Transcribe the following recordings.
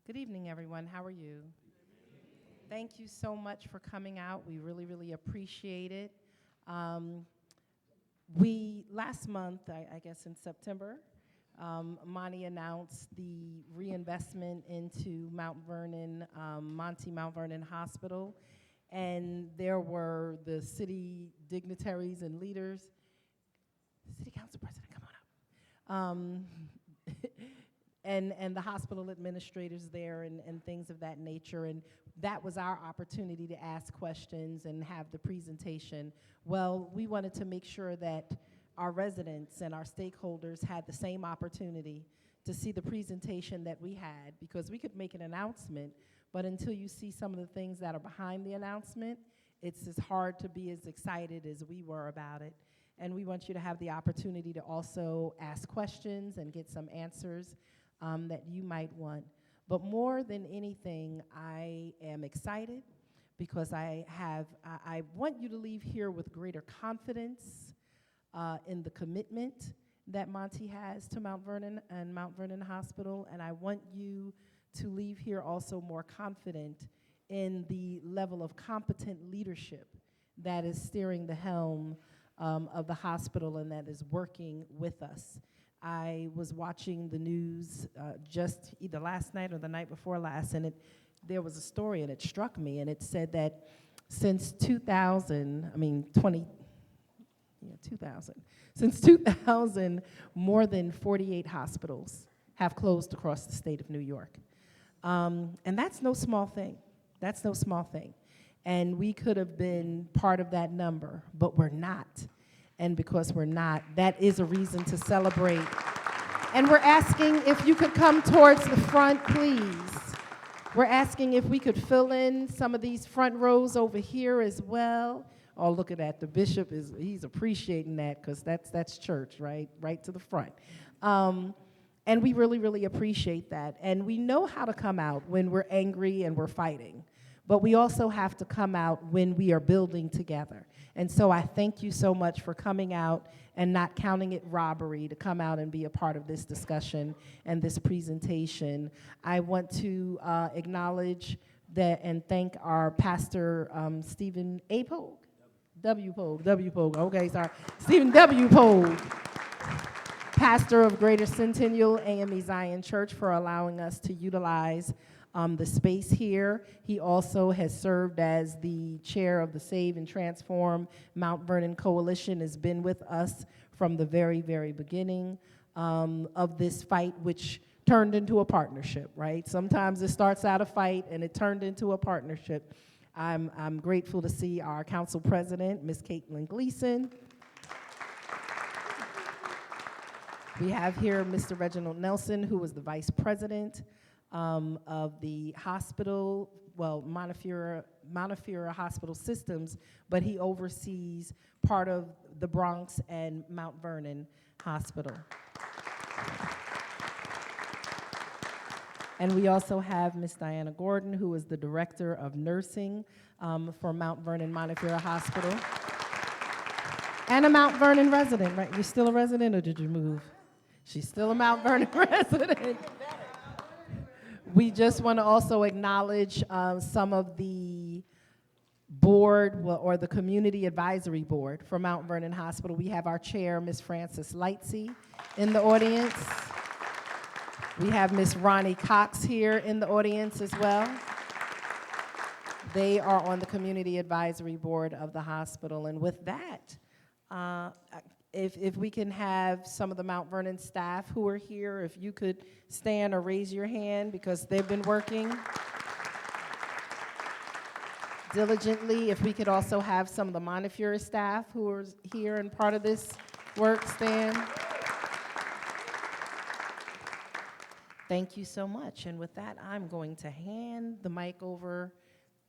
Good evening, everyone. How are you? Thank you so much for coming out. We really, really appreciate it. Um, last month, I guess in September, Monty announced the reinvestment into Mount Vernon, Mount Vernon Hospital, and there were the city dignitaries and leaders. City Council President, come on up. And the hospital administrators there and things of that nature. And that was our opportunity to ask questions and have the presentation. Well, we wanted to make sure that our residents and our stakeholders had the same opportunity to see the presentation that we had, because we could make an announcement, but until you see some of the things that are behind the announcement, it's as hard to be as excited as we were about it. And we want you to have the opportunity to also ask questions and get some answers that you might want. But more than anything, I am excited because I want you to leave here with greater confidence in the commitment that Monty has to Mount Vernon and Mount Vernon Hospital, and I want you to leave here also more confident in the level of competent leadership that is steering the helm of the hospital and that is working with us. I was watching the news just either last night or the night before last, and there was a story, and it struck me, and it said that since 2000, since 2000, more than 48 hospitals have closed across the state of New York. And that's no small thing. That's no small thing. And we could have been part of that number, but we're not. And because we're not, that is a reason to celebrate. And we're asking if you could come towards the front, please. We're asking if we could fill in some of these front rows over here as well. Oh, look at that. The bishop he's appreciating that, because that's church, right? Right to the front. And we really, really appreciate that. And we know how to come out when we're angry and we're fighting. But we also have to come out when we are building together. And so I thank you so much for coming out and not counting it robbery to come out and be a part of this discussion and this presentation. I want to acknowledge that and thank our pastor, Stephen A. Pogue. W. Pogue, okay, sorry. Stephen W. Pogue, pastor of Greater Centennial AME Zion Church, for allowing us to utilize the space here. He also has served as the chair of the Save and Transform Mount Vernon Coalition, has been with us from the very, very beginning of this fight, which turned into a partnership, right? Sometimes it starts out a fight and it turned into a partnership. I'm grateful to see our council president, Ms. Caitlin Gleason. We have here Mr. Reginald Nelson, who was the vice president of the hospital, well, Montefiore Hospital Systems, but he oversees part of the Bronx and Mount Vernon Hospital. And we also have Ms. Diana Gordon, who is the director of nursing for Mount Vernon Montefiore Hospital. And a Mount Vernon resident, right? You're still a resident, or did you move? She's still a Mount Vernon resident. We just want to also acknowledge some of the board or the community advisory board for Mount Vernon Hospital. We have our chair, Ms. Frances Lightsey, in the audience. We have Ms. Ronnie Cox here in the audience as well. They are on the community advisory board of the hospital. And with that, if we can have some of the Mount Vernon staff who are here, if you could stand or raise your hand, because they've been working diligently. If we could also have some of the Montefiore staff who are here and part of this work stand. Thank you so much. And with that, I'm going to hand the mic over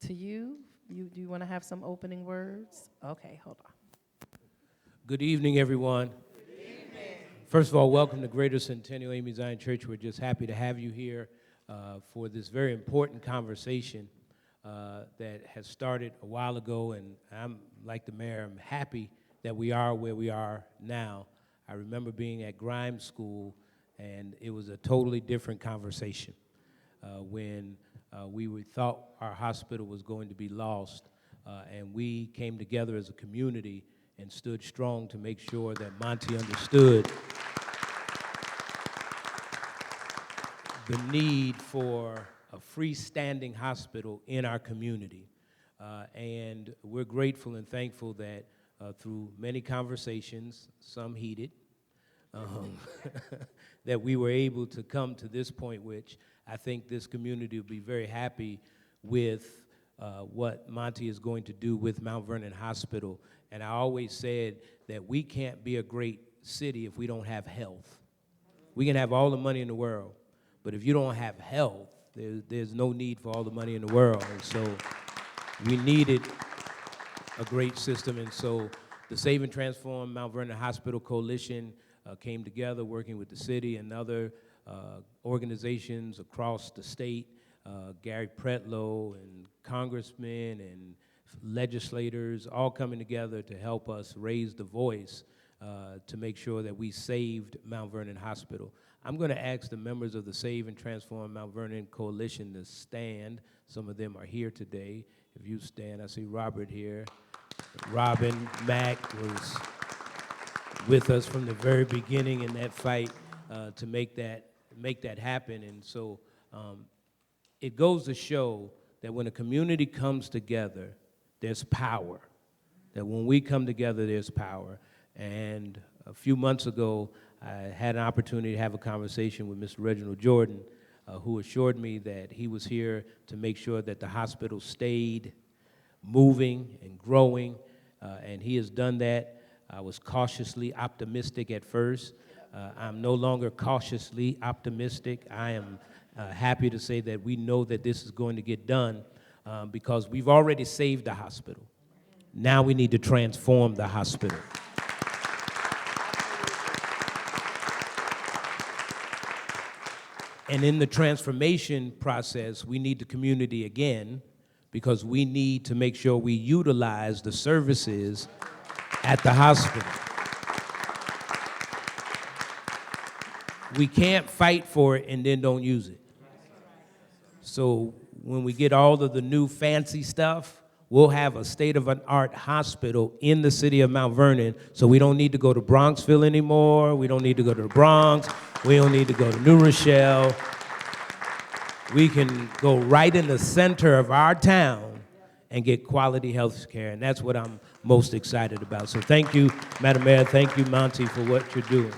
to you. Do you want to have some opening words? Okay, hold on. Good evening, everyone. Good evening. First of all, welcome to Greater Centennial AME Zion Church. We're just happy to have you here for this very important conversation that has started a while ago, and I'm, like the mayor, I'm happy that we are where we are now. I remember being at Grimes School, and it was a totally different conversation. when we thought our hospital was going to be lost, and we came together as a community and stood strong to make sure that Monty understood the need for a freestanding hospital in our community. And we're grateful and thankful that through many conversations, some heated, that we were able to come to this point, which I think this community will be very happy with what Monty is going to do with Mount Vernon Hospital. And I always said that we can't be a great city if we don't have health. We can have all the money in the world, but if you don't have health, there's no need for all the money in the world. And so we needed a great system. And so the Save and Transform Mount Vernon Hospital Coalition came together working with the city and other organizations across the state, Gary Pretlow and congressmen and legislators all coming together to help us raise the voice to make sure that we saved Mount Vernon Hospital. I'm going to ask the members of the Save and Transform Mount Vernon Coalition to stand. Some of them are here today. If you stand, I see Robert here. Robin Mack was with us from the very beginning in that fight to make that happen. And so it goes to show that when a community comes together, there's power. That when we come together, there's power. And a few months ago, I had an opportunity to have a conversation with Mr. Reginald Jordan, who assured me that he was here to make sure that the hospital stayed moving and growing, and he has done that. I was cautiously optimistic at first. I'm no longer cautiously optimistic. I am happy to say that we know that this is going to get done because we've already saved the hospital. Now we need to transform the hospital. And in the transformation process, we need the community again because we need to make sure we utilize the services at the hospital. We can't fight for it and then don't use it. So when we get all of the new fancy stuff, we'll have a state-of-the-art hospital in the city of Mount Vernon, so we don't need to go to Bronxville anymore. We don't need to go to the Bronx. We don't need to go to New Rochelle. We can go right in the center of our town and get quality health care, and that's what I'm most excited about. So thank you, Madam Mayor. Thank you, Monty, for what you're doing.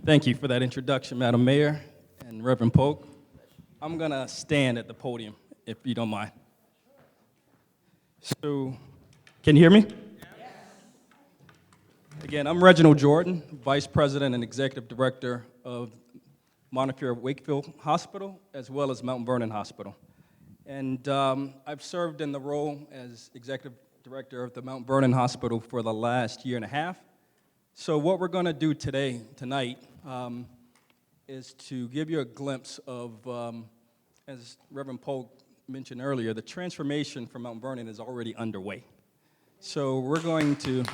Thank you for that introduction, Madam Mayor and Reverend Polk. I'm going to stand at the podium, if you don't mind. So, can you hear me? Again, I'm Reginald Jordan, Vice President and Executive Director of Montefiore Wakefield Hospital, as well as Mount Vernon Hospital. And I've served in the role as Executive Director of the Mount Vernon Hospital for the last year and a half. So what we're going to do tonight, is to give you a glimpse of, as Reverend Polk mentioned earlier, the transformation for Mount Vernon is already underway. So we're going to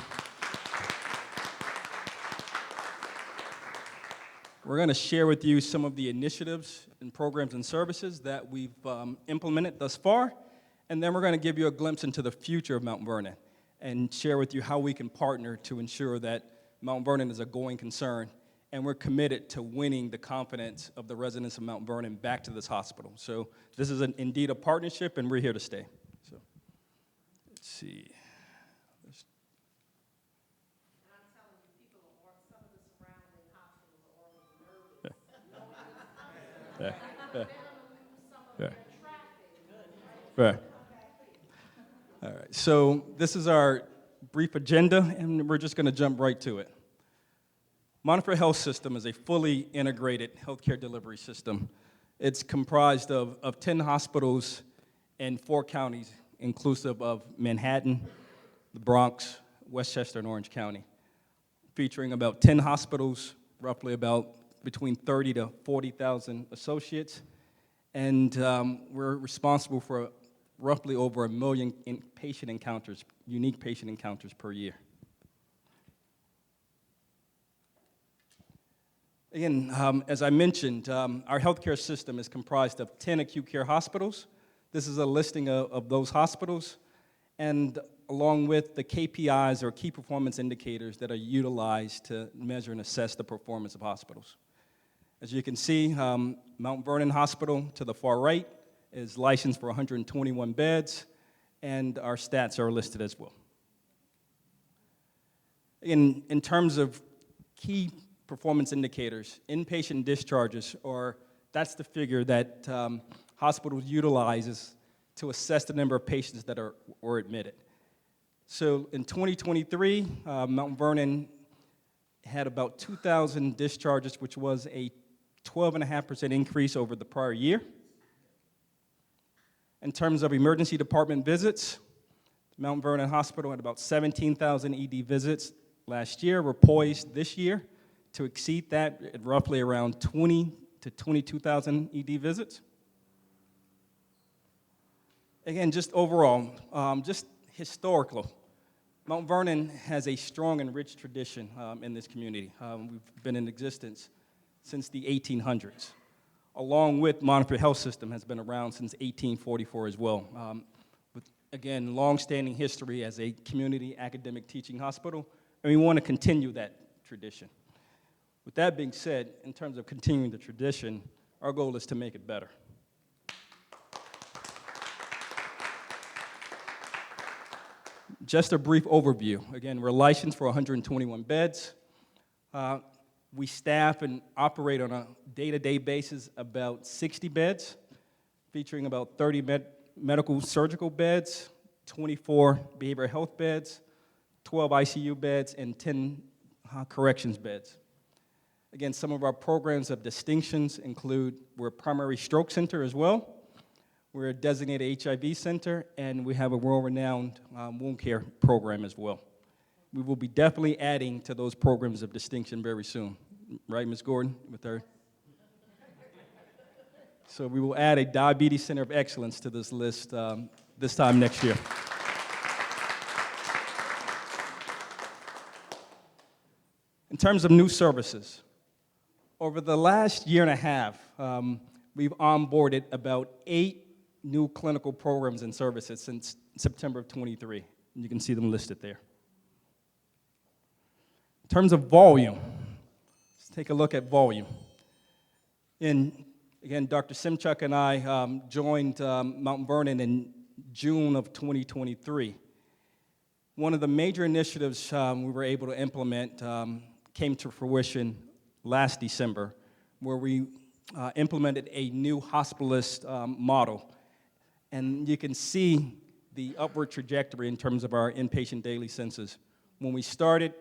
share with you some of the initiatives and programs and services that we've implemented thus far, and then we're going to give you a glimpse into the future of Mount Vernon and share with you how we can partner to ensure that Mount Vernon is a going concern, and we're committed to winning the confidence of the residents of Mount Vernon back to this hospital. So this is indeed a partnership, and we're here to stay. So let's see. Right. All right, so this is our brief agenda, and we're just going to jump right to it. Montefiore Health System is a fully integrated healthcare delivery system. It's comprised of 10 hospitals in 4 counties, inclusive of Manhattan, the Bronx, Westchester, and Orange County, featuring about 10 hospitals, roughly about between 30 to 40,000 associates, and we're responsible for roughly over 1 million patient encounters, unique patient encounters per year. Again, as I mentioned, our healthcare system is comprised of 10 acute care hospitals. This is a listing of those hospitals, and along with the KPIs, or key performance indicators, that are utilized to measure and assess the performance of hospitals. As you can see, Mount Vernon Hospital to the far right is licensed for 121 beds, and our stats are listed as well. In terms of key performance indicators, inpatient discharges, that's the figure that hospitals utilizes to assess the number of patients that were admitted. So in 2023, Mount Vernon had about 2,000 discharges, which was a 12.5% increase over the prior year. In terms of emergency department visits, Mount Vernon Hospital had about 17,000 ED visits last year. We're poised this year to exceed that at roughly around 20 to 22,000 ED visits. Again, just overall, just historical, Mount Vernon has a strong and rich tradition in this community. We've been in existence since the 1800s, along with Montefiore Health System has been around since 1844 as well. With, again, long-standing history as a community academic teaching hospital, and we want to continue that tradition. With that being said, in terms of continuing the tradition, our goal is to make it better. Just a brief overview. Again, we're licensed for 121 beds. We staff and operate on a day-to-day basis about 60 beds, featuring about 30 medical surgical beds, 24 behavioral health beds, 12 ICU beds, and 10 corrections beds. Again, some of our programs of distinctions include, we're a primary stroke center as well. We're a designated HIV center, and we have a world-renowned wound care program as well. We will be definitely adding to those programs of distinction very soon. Right, Ms. Gordon, with her? So we will add a diabetes center of excellence to this list this time next year. In terms of new services, over the last year and a half, we've onboarded about 8 new clinical programs and services since September of 23. And you can see them listed there. In terms of volume, let's take a look at volume. And again, Dr. Simchuk and I joined Mount Vernon in June of 2023. One of the major initiatives we were able to implement came to fruition last December, where we implemented a new hospitalist model. And you can see the upward trajectory in terms of our inpatient daily census. When we started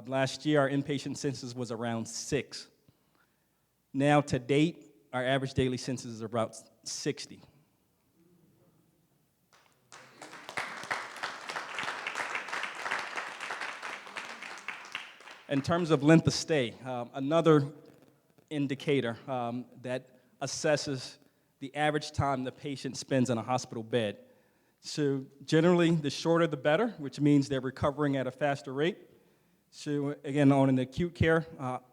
last year, our inpatient census was around 6. Now, to date, our average daily census is about 60. In terms of length of stay, another indicator that assesses the average time the patient spends in a hospital bed. So generally, the shorter the better, which means they're recovering at a faster rate. So again, on an acute care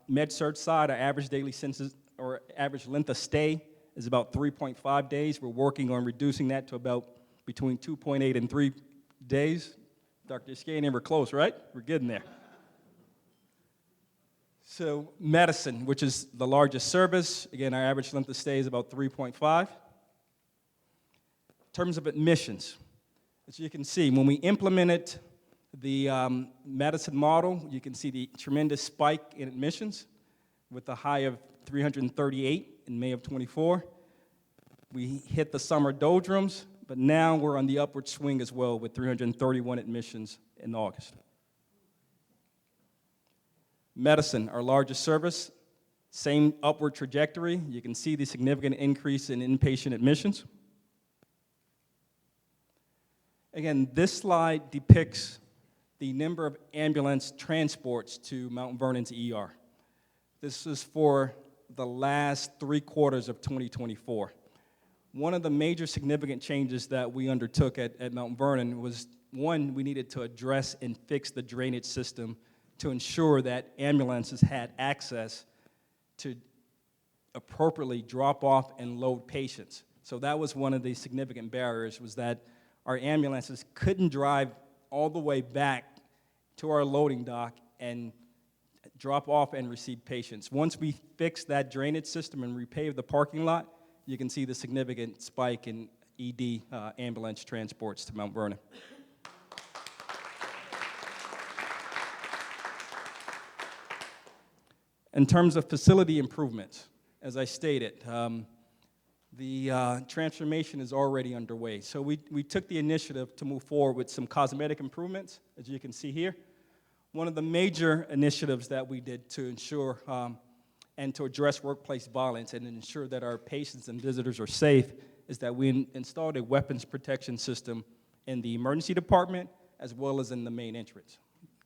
med-surg side, our average daily census or average length of stay is about 3.5 days. We're working on reducing that to about between 2.8 and 3 days. Dr. Iskanian, we're close, right? We're getting there. So medicine, which is the largest service, again, our average length of stay is about 3.5. In terms of admissions, as you can see, when we implemented the medicine model, you can see the tremendous spike in admissions with a high of 338 in May of 24. We hit the summer doldrums, but now we're on the upward swing as well with 331 admissions in August. Medicine, our largest service, same upward trajectory. You can see the significant increase in inpatient admissions. Again, this slide depicts the number of ambulance transports to Mount Vernon's ER. This is for the last 3 quarters of 2024. One of the major significant changes that we undertook at Mount Vernon was, one, we needed to address and fix the drainage system to ensure that ambulances had access to appropriately drop off and load patients. So that was one of the significant barriers, was that our ambulances couldn't drive all the way back to our loading dock and drop off and receive patients. Once we fixed that drainage system and repaved the parking lot, you can see the significant spike in ED ambulance transports to Mount Vernon. In terms of facility improvements, as I stated, the transformation is already underway. So we took the initiative to move forward with some cosmetic improvements, as you can see here. One of the major initiatives that we did to ensure and to address workplace violence and ensure that our patients and visitors are safe is that we installed a weapons protection system in the emergency department as well as in the main entrance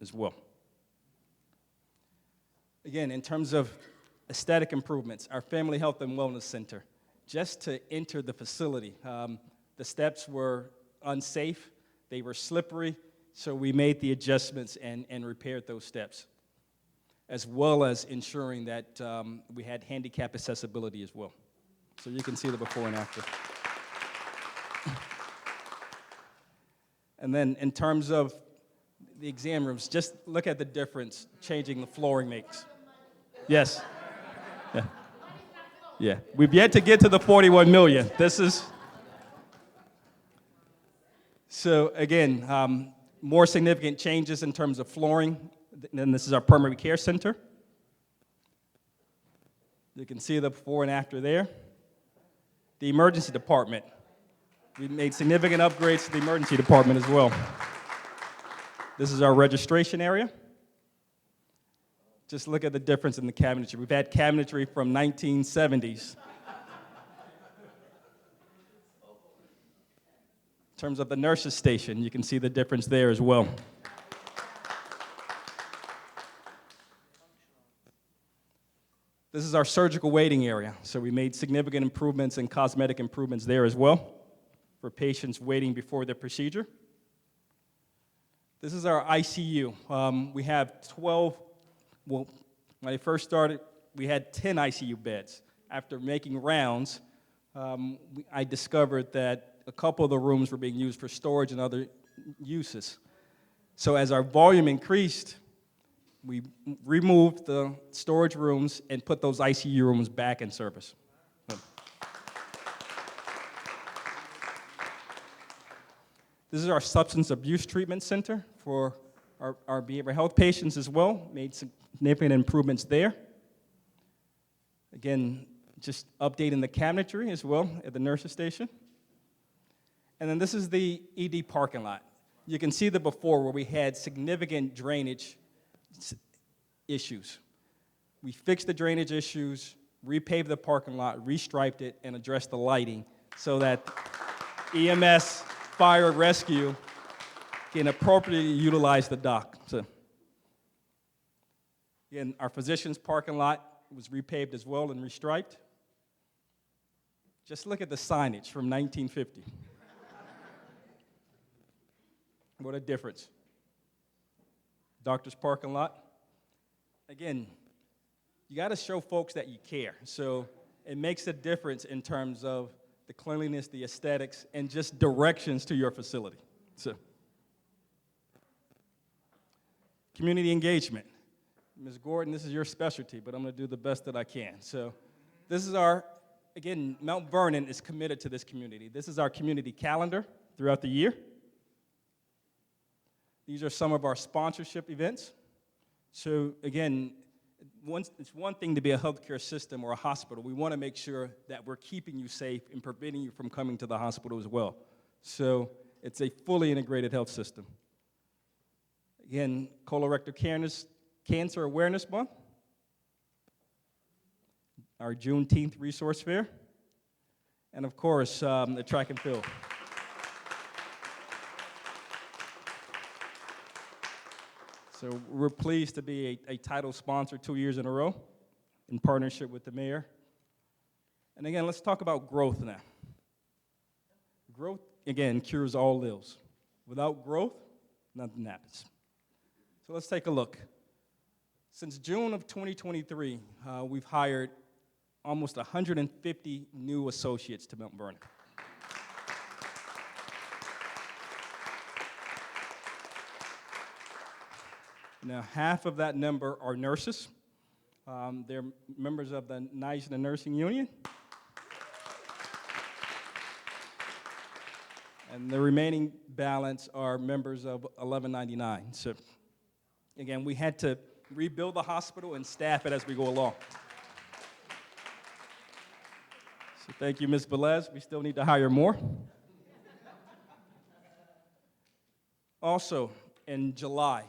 as well. Again, in terms of aesthetic improvements, our Family Health and Wellness Center, just to enter the facility, the steps were unsafe, they were slippery, so we made the adjustments and repaired those steps, as well as ensuring that we had handicap accessibility as well. So you can see the before and after. And then in terms of the exam rooms, just look at the difference changing the flooring makes. Yes. Yeah. Yeah. We've yet to get to the 41 million. This is, so again, more significant changes in terms of flooring. Then this is our primary care center. You can see the before and after there. The emergency department. We made significant upgrades to the emergency department as well. This is our registration area. Just look at the difference in the cabinetry. We've had cabinetry from 1970s. In terms of the nurses station, you can see the difference there as well. This is our surgical waiting area. So we made significant improvements and cosmetic improvements there as well for patients waiting before their procedure. This is our ICU. We have 12, well, when I first started, we had 10 ICU beds. After making rounds, I discovered that a couple of the rooms were being used for storage and other uses. So as our volume increased, we removed the storage rooms and put those ICU rooms back in service. This is our substance abuse treatment center for our behavioral health patients as well. Made significant improvements there. Again, just updating the cabinetry as well at the nurses station. And then this is the ED parking lot. You can see the before where we had significant drainage issues. We fixed the drainage issues, repaved the parking lot, restriped it, and addressed the lighting so that EMS, fire, rescue can appropriately utilize the dock. So, again, our physician's parking lot was repaved as well and restriped. Just look at the signage from 1950. What a difference. Doctor's parking lot. Again, you got to show folks that you care. So it makes a difference in terms of the cleanliness, the aesthetics, and just directions to your facility. So, community engagement. Ms. Gordon, this is your specialty, but I'm going to do the best that I can. So this is our, again, Mount Vernon is committed to this community. This is our community calendar throughout the year. These are some of our sponsorship events. So again, it's one thing to be a healthcare system or a hospital. We want to make sure that we're keeping you safe and preventing you from coming to the hospital as well. So it's a fully integrated health system. Again, colorectal cancer awareness month, our Juneteenth resource fair, and of course, the track and field. So we're pleased to be a title sponsor 2 years in a row in partnership with the mayor. And again, let's talk about growth now. Growth, again, cures all ills. Without growth, nothing happens. So let's take a look. Since June of 2023, we've hired almost 150 new associates to Mount Vernon. Now, half of that number are nurses. They're members of the National Nursing Union. And the remaining balance are members of 1199. So, again, we had to rebuild the hospital and staff it as we go along. So thank you, Ms. Velez. We still need to hire more. Also, in July,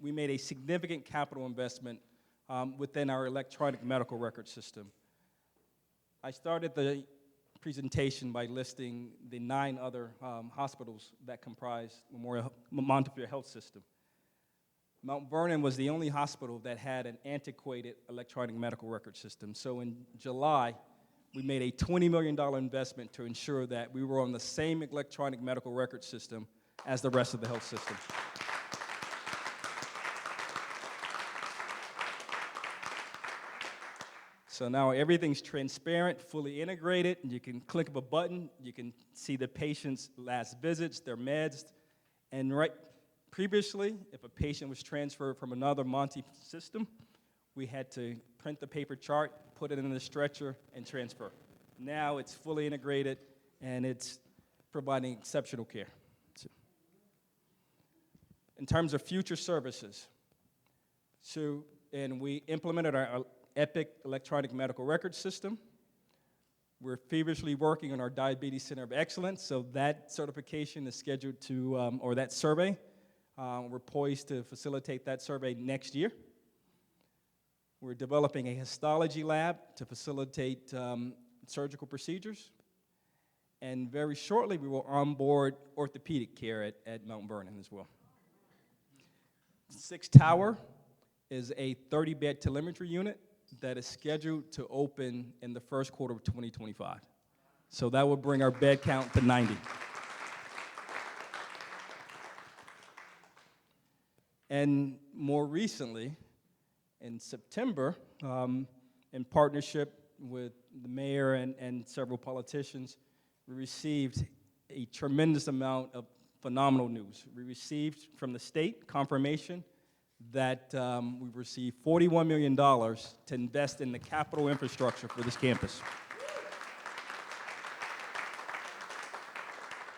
we made a significant capital investment within our electronic medical record system. I started the presentation by listing the 9 other hospitals that comprise Montefiore Health System. Mount Vernon was the only hospital that had an antiquated electronic medical record system. So in July, we made a $20 million investment to ensure that we were on the same electronic medical record system as the rest of the health system. So now everything's transparent, fully integrated, and you can click of a button, you can see the patient's last visits, their meds, and previously, if a patient was transferred from another Monty system, we had to print the paper chart, put it in the stretcher, and transfer. Now it's fully integrated, and it's providing exceptional care. In terms of future services, and we implemented our Epic electronic medical record system. We're feverishly working on our Diabetes Center of Excellence, so that certification is scheduled to, or that survey, we're poised to facilitate that survey next year. We're developing a histology lab to facilitate surgical procedures. And very shortly, we will onboard orthopedic care at Mount Vernon as well. 6 Tower is a 30-bed telemetry unit that is scheduled to open in the first quarter of 2025. So that will bring our bed count to 90. And more recently, in September, in partnership with the mayor and several politicians, we received a tremendous amount of phenomenal news. We received from the state confirmation that we've received $41 million to invest in the capital infrastructure for this campus.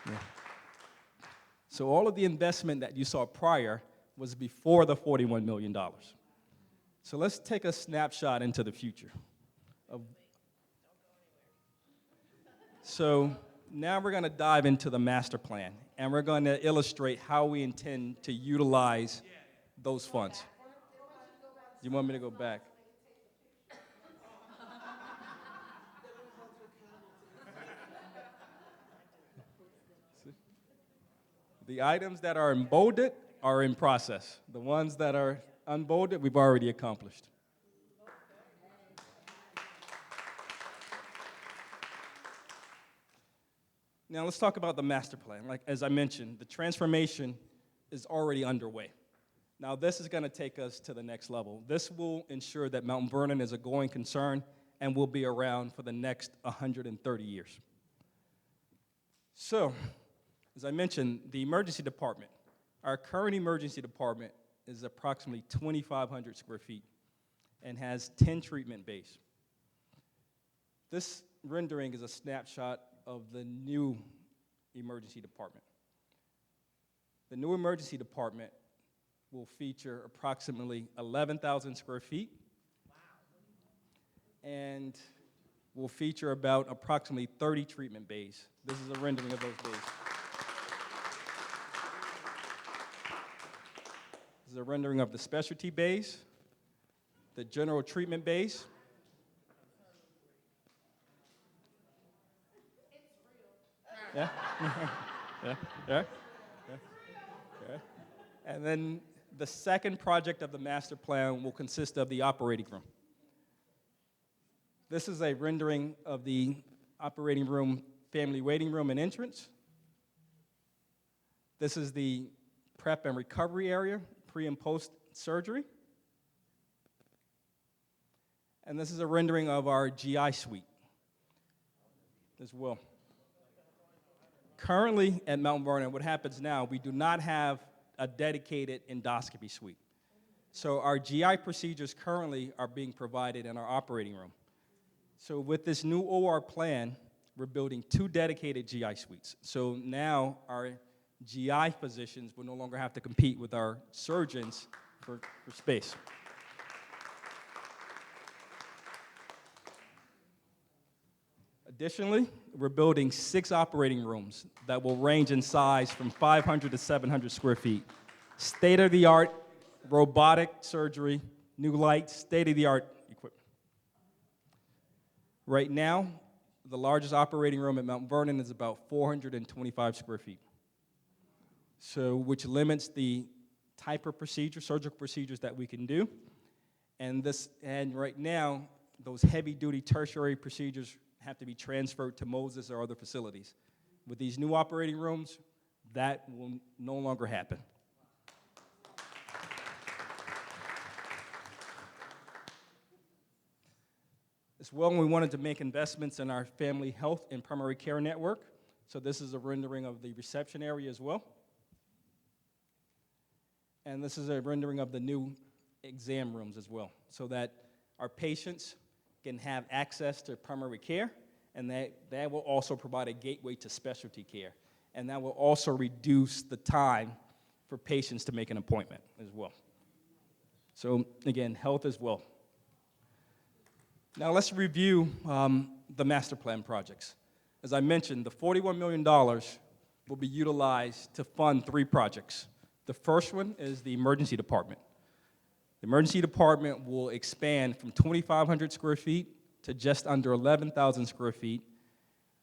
Yeah. So all of the investment that you saw prior was before the $41 million. So let's take a snapshot into the future. So now we're going to dive into the master plan, and we're going to illustrate how we intend to utilize those funds. You want me to go back? The items that are emboldened are in process. The ones that are unbolded, we've already accomplished. Now let's talk about the master plan. Like, as I mentioned, the transformation is already underway. Now, this is going to take us to the next level. This will ensure that Mount Vernon is a going concern and will be around for the next 130 years. So, as I mentioned, the emergency department, our current emergency department is approximately 2,500 square feet and has 10 treatment bays. This rendering is a snapshot of the new emergency department. The new emergency department will feature approximately 11,000 square feet. Wow. And will feature about approximately 30 treatment bays. This is a rendering of those bays. This is a rendering of the specialty bays, the general treatment bays. Yeah. Yeah. And then the second project of the master plan will consist of the operating room. This is a rendering of the operating room, family waiting room, and entrance. This is the prep and recovery area, pre and post surgery. And this is a rendering of our GI suite as well. Currently at Mount Vernon, what happens now, we do not have a dedicated endoscopy suite. So our GI procedures currently are being provided in our operating room. So with this new OR plan, we're building 2 dedicated GI suites. So now our GI physicians will no longer have to compete with our surgeons for space. Additionally, we're building 6 operating rooms that will range in size from 500 to 700 square feet. State-of-the-art robotic surgery, new lights, state-of-the-art equipment. Right now, the largest operating room at Mount Vernon is about 425 square feet. So, which limits the type of procedure, surgical procedures that we can do. And right now, those heavy-duty tertiary procedures have to be transferred to Moses or other facilities. With these new operating rooms, that will no longer happen. As well, we wanted to make investments in our family health and primary care network. So this is a rendering of the reception area as well. And this is a rendering of the new exam rooms as well, so that our patients can have access to primary care, and that will also provide a gateway to specialty care. And that will also reduce the time for patients to make an appointment as well. So again, health as well. Now let's review the master plan projects. As I mentioned, the $41 million will be utilized to fund 3 projects. The first one is the emergency department. The emergency department will expand from 2,500 square feet to just under 11,000 square feet.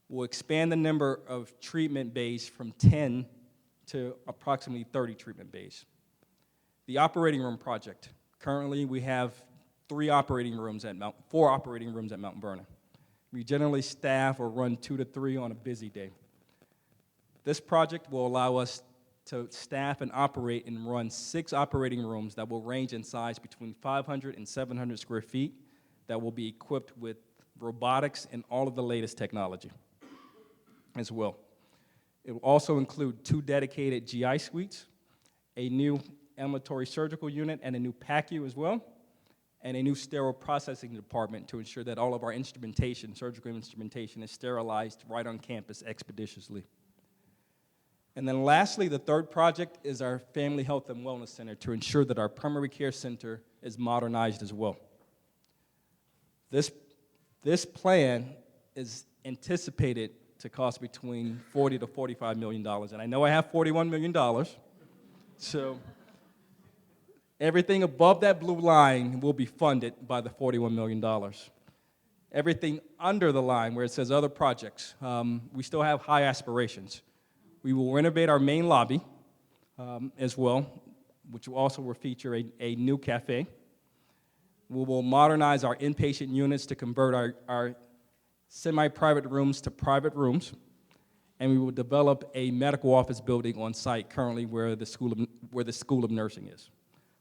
We'll expand the number of treatment bays from 10 to approximately 30 treatment bays. The operating room project. Currently, we have 4 operating rooms at Mount Vernon. We generally staff or run 2 to 3 on a busy day. This project will allow us to staff and operate and run 6 operating rooms that will range in size between 500 and 700 square feet that will be equipped with robotics and all of the latest technology as well. It will also include 2 dedicated GI suites, a new ambulatory surgical unit and a new PACU as well, and a new sterile processing department to ensure that all of our instrumentation, surgical instrumentation, is sterilized right on campus expeditiously. And then lastly, the third project is our Family Health and Wellness Center to ensure that our primary care center is modernized as well. This plan is anticipated to cost between $40 to $45 million. And I know I have $41 million, so everything above that blue line will be funded by the $41 million. Everything under the line where it says other projects, we still have high aspirations. We will renovate our main lobby as well, which will also feature a new cafe. We will modernize our inpatient units to convert our semi-private rooms to private rooms, and we will develop a medical office building on site currently where the School of Nursing is,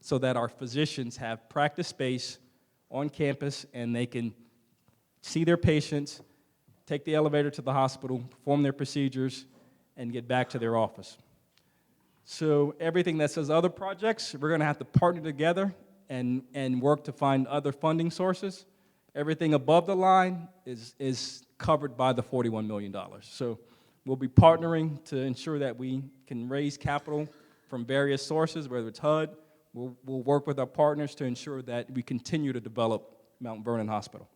so that our physicians have practice space on campus and they can see their patients, take the elevator to the hospital, perform their procedures, and get back to their office. So everything that says other projects, we're going to have to partner together and work to find other funding sources. Everything above the line is covered by the $41 million. So we'll be partnering to ensure that we can raise capital from various sources, whether it's HUD. We'll work with our partners to ensure that we continue to develop Mount Vernon Hospital.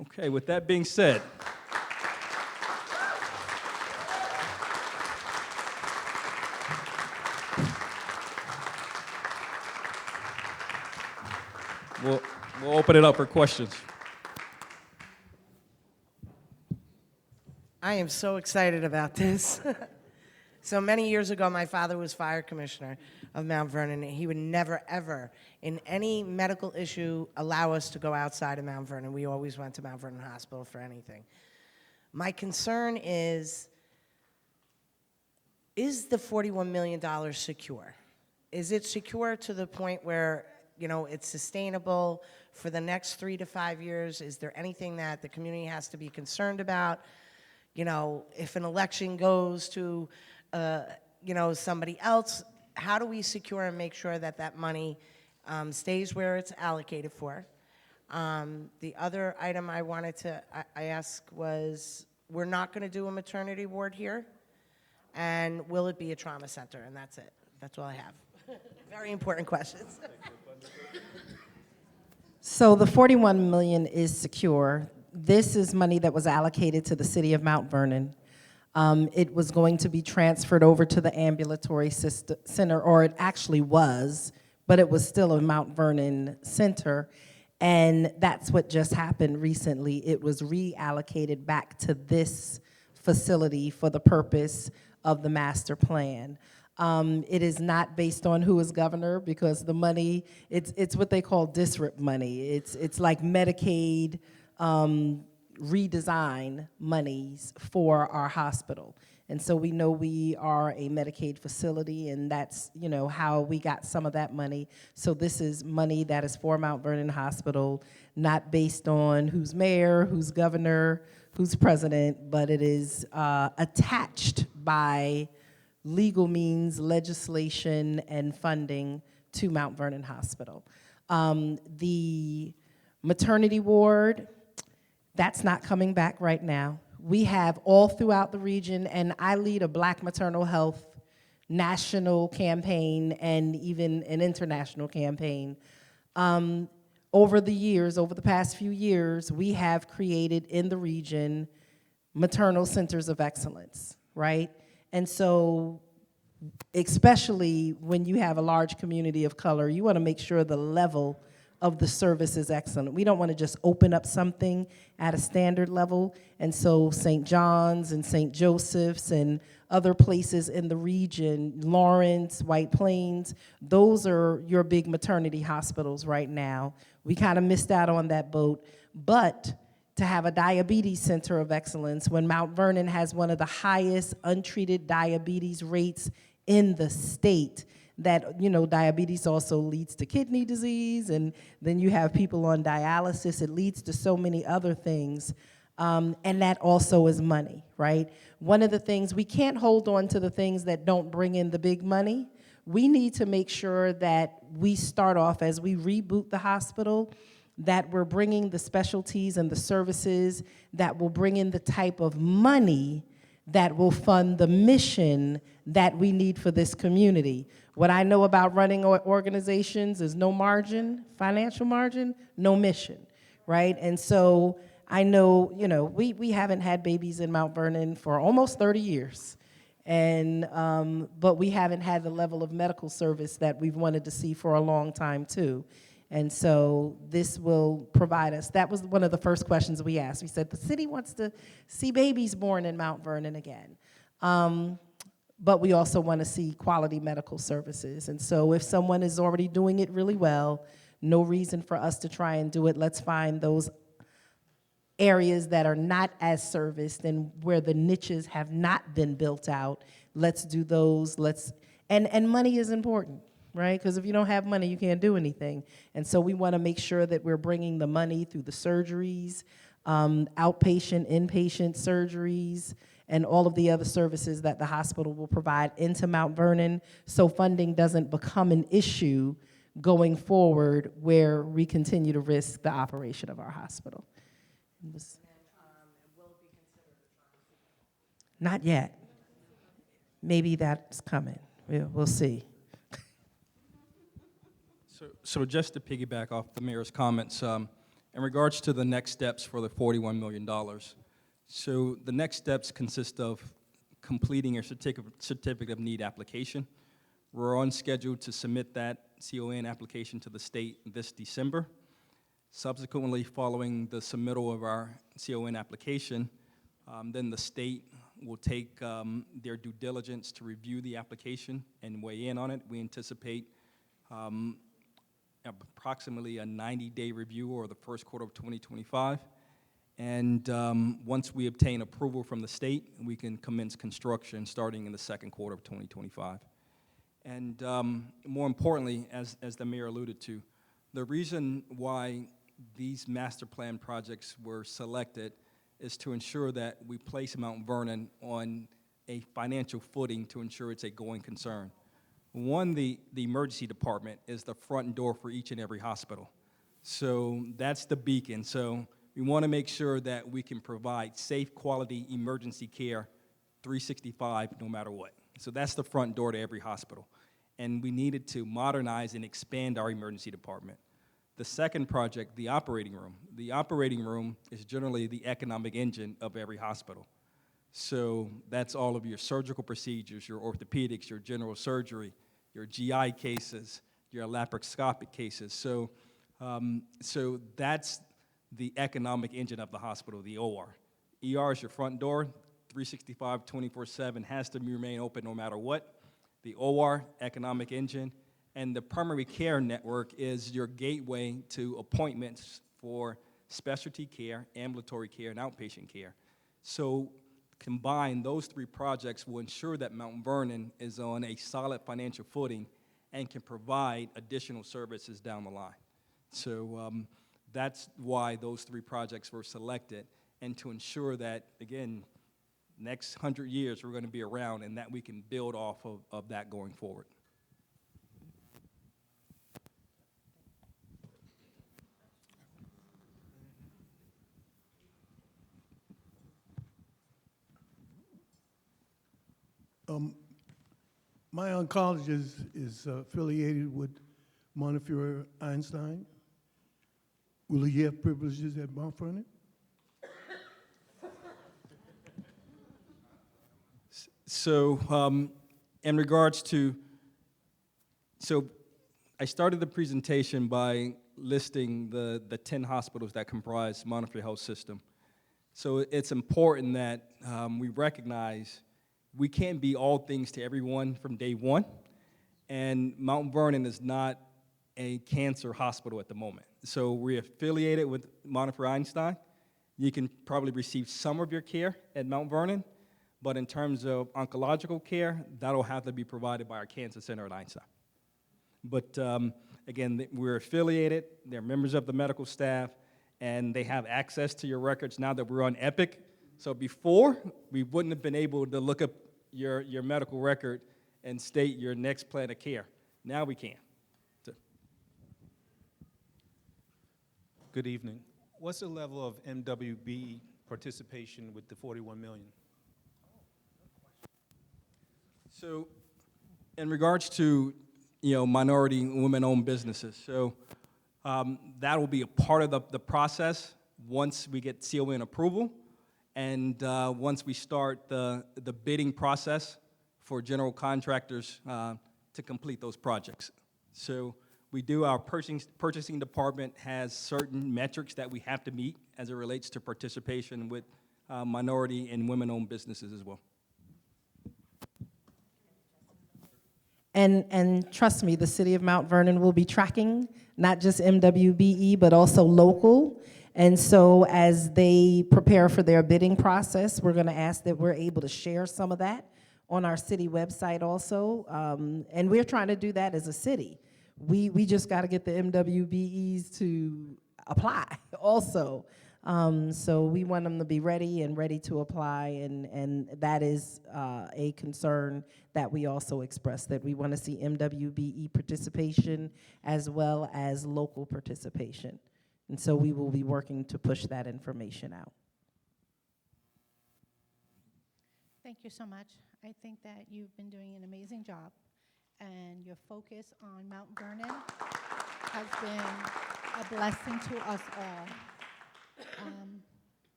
Okay, with that being said, we'll open it up for questions. I am so excited about this. So many years ago, my father was fire commissioner of Mount Vernon, and he would never, ever, in any medical issue, allow us to go outside of Mount Vernon. We always went to Mount Vernon Hospital for anything. My concern is the $41 million secure? Is it secure to the point where it's sustainable for the next 3 to 5 years? Is there anything that the community has to be concerned about? If an election goes to, somebody else, how do we secure and make sure that that money stays where it's allocated for? The other item I wanted to ask was, we're not going to do a maternity ward here, and will it be a trauma center? And that's it. That's all I have. Very important questions. So the 41 million is secure. This is money that was allocated to the city of Mount Vernon. It was going to be transferred over to the ambulatory center, or it actually was, but it was still a Mount Vernon center. And that's what just happened recently. It was reallocated back to this facility for the purpose of the master plan. It is not based on who is governor, because the money, it's what they call DSRIP money. It's like Medicaid redesign monies for our hospital. And so we know we are a Medicaid facility, and that's, how we got some of that money. So this is money that is for Mount Vernon Hospital, not based on who's mayor, who's governor, who's president, but it is attached by legal means, legislation, and funding to Mount Vernon Hospital. The maternity ward, that's not coming back right now. We have all throughout the region, and I lead a Black maternal health national campaign and even an international campaign. Over the past few years, we have created in the region maternal centers of excellence, right? And so, especially when you have a large community of color, you want to make sure the level of the service is excellent. We don't want to just open up something at a standard level. And so St. John's and St. Joseph's and other places in the region, Lawrence, White Plains, those are your big maternity hospitals right now. We kind of missed out on that boat. But to have a diabetes center of excellence when Mount Vernon has one of the highest untreated diabetes rates in the state, that, diabetes also leads to kidney disease, and then you have people on dialysis. It leads to so many other things, and that also is money, right? One of the things, we can't hold on to the things that don't bring in the big money. We need to make sure that we start off, as we reboot the hospital, that we're bringing the specialties and the services that will bring in the type of money that will fund the mission that we need for this community. What I know about running organizations is no margin, financial margin, no mission, right? And so I know, we haven't had babies in Mount Vernon for almost 30 years. And, but we haven't had the level of medical service that we've wanted to see for a long time too. And so this will provide us, that was one of the first questions we asked. We said, the city wants to see babies born in Mount Vernon again. But we also want to see quality medical services. And so if someone is already doing it really well, no reason for us to try and do it. Let's find those areas that are not as serviced and where the niches have not been built out. Let's do those. And money is important, right? Because if you don't have money, you can't do anything. And so we want to make sure that we're bringing the money through the surgeries, outpatient, inpatient surgeries, and all of the other services that the hospital will provide into Mount Vernon, so funding doesn't become an issue going forward where we continue to risk the operation of our hospital. Will it be considered a trauma? Not yet. Maybe that's coming. We'll see. So just to piggyback off the mayor's comments, in regards to the next steps for the $41 million, so the next steps consist of completing a certificate of need application. We're on schedule to submit that CON application to the state this December. Subsequently, following the submittal of our CON application, then the state will take their due diligence to review the application and weigh in on it. We anticipate approximately a 90-day review, or the first quarter of 2025. And once we obtain approval from the state, we can commence construction starting in the second quarter of 2025. And more importantly, as the mayor alluded to, The reason why these master plan projects were selected is to ensure that we place Mount Vernon on a financial footing to ensure it's a going concern. One, the emergency department is the front door for each and every hospital. So that's the beacon. So we want to make sure that we can provide safe, quality emergency care 365 no matter what. So that's the front door to every hospital. And we needed to modernize and expand our emergency department. The second project, the operating room. The operating room is generally the economic engine of every hospital. So that's all of your surgical procedures, your orthopedics, your general surgery, your GI cases, your laparoscopic cases. So that's the economic engine of the hospital, the OR. ER is your front door, 365, 24/7, has to remain open no matter what. The OR, economic engine, and the primary care network is your gateway to appointments for specialty care, ambulatory care, and outpatient care. So combined, those three projects will ensure that Mount Vernon is on a solid financial footing and can provide additional services down the line. So that's why those three projects were selected, and to ensure that, again, next 100 years we're going to be around and that we can build off of that going forward. My oncologist is affiliated with Montefiore Einstein. Will he have privileges at Mount Vernon? So in regards to, so I started the presentation by listing the 10 hospitals that comprise Montefiore Health System. So it's important that we recognize we can't be all things to everyone from day one, and Mount Vernon is not a cancer hospital at the moment. So we're affiliated with Montefiore Einstein. You can probably receive some of your care at Mount Vernon, but in terms of oncological care, that'll have to be provided by our cancer center at Einstein. But again, we're affiliated, they're members of the medical staff, and they have access to your records now that we're on Epic. So before, we wouldn't have been able to look up your medical record and state your next plan of care. Now we can. So. Good evening. What's the level of MWB participation with the 41 million? So in regards to, minority and women-owned businesses, so that will be a part of the process once we get CON approval, and once we start the bidding process for general contractors to complete those projects. So we do, our purchasing department has certain metrics that we have to meet as it relates to participation with minority and women-owned businesses as well. And trust me, the city of Mount Vernon will be tracking not just MWBE, but also local. And so as they prepare for their bidding process, we're gonna ask that we're able to share some of that on our city website also. And we're trying to do that as a city. We just gotta get the MWBEs to apply also. So we want them to be ready to apply, and that is a concern that we also express, that we want to see MWBE participation as well as local participation. And so we will be working to push that information out. Thank you so much. I think that you've been doing an amazing job, and your focus on Mount Vernon has been a blessing to us all.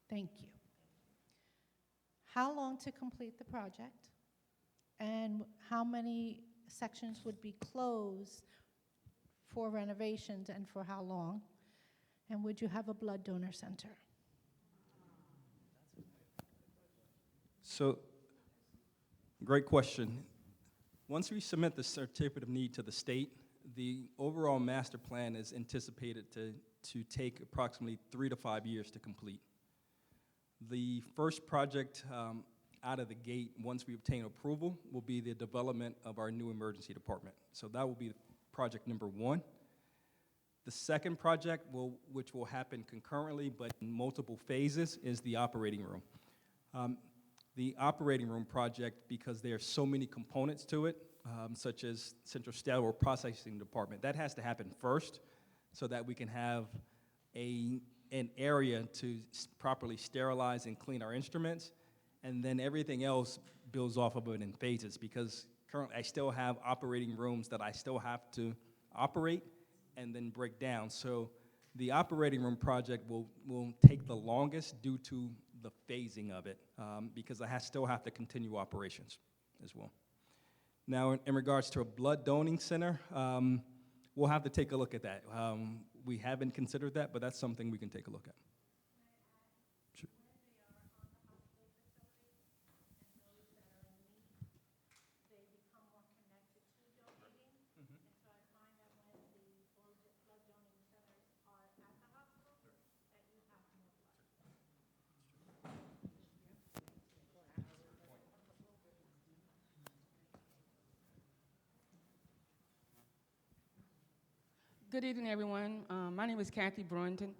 Thank you. How long to complete the project? And how many sections would be closed for renovations, and for how long? And would you have a blood donor center? So, great question. Once we submit the certificate of need to the state, the overall master plan is anticipated to take approximately 3 to 5 years to complete. The first project out of the gate, once we obtain approval, will be the development of our new emergency department. So that will be project number 1. The second project, which will happen concurrently but in multiple phases, is the operating room. The operating room project, because there are so many components to it, such as central sterile processing department, that has to happen first so that we can have an area to properly sterilize and clean our instruments, and then everything else builds off of it in phases, because currently I still have operating rooms that I still have to operate and then break down. So the operating room project will take the longest due to the phasing of it, because I still have to continue operations as well. Now, in regards to a blood donating center, we'll have to take a look at that. We haven't considered that, but that's something we can take a look at. Sure. Good evening, everyone. My name is Kathy Brewington.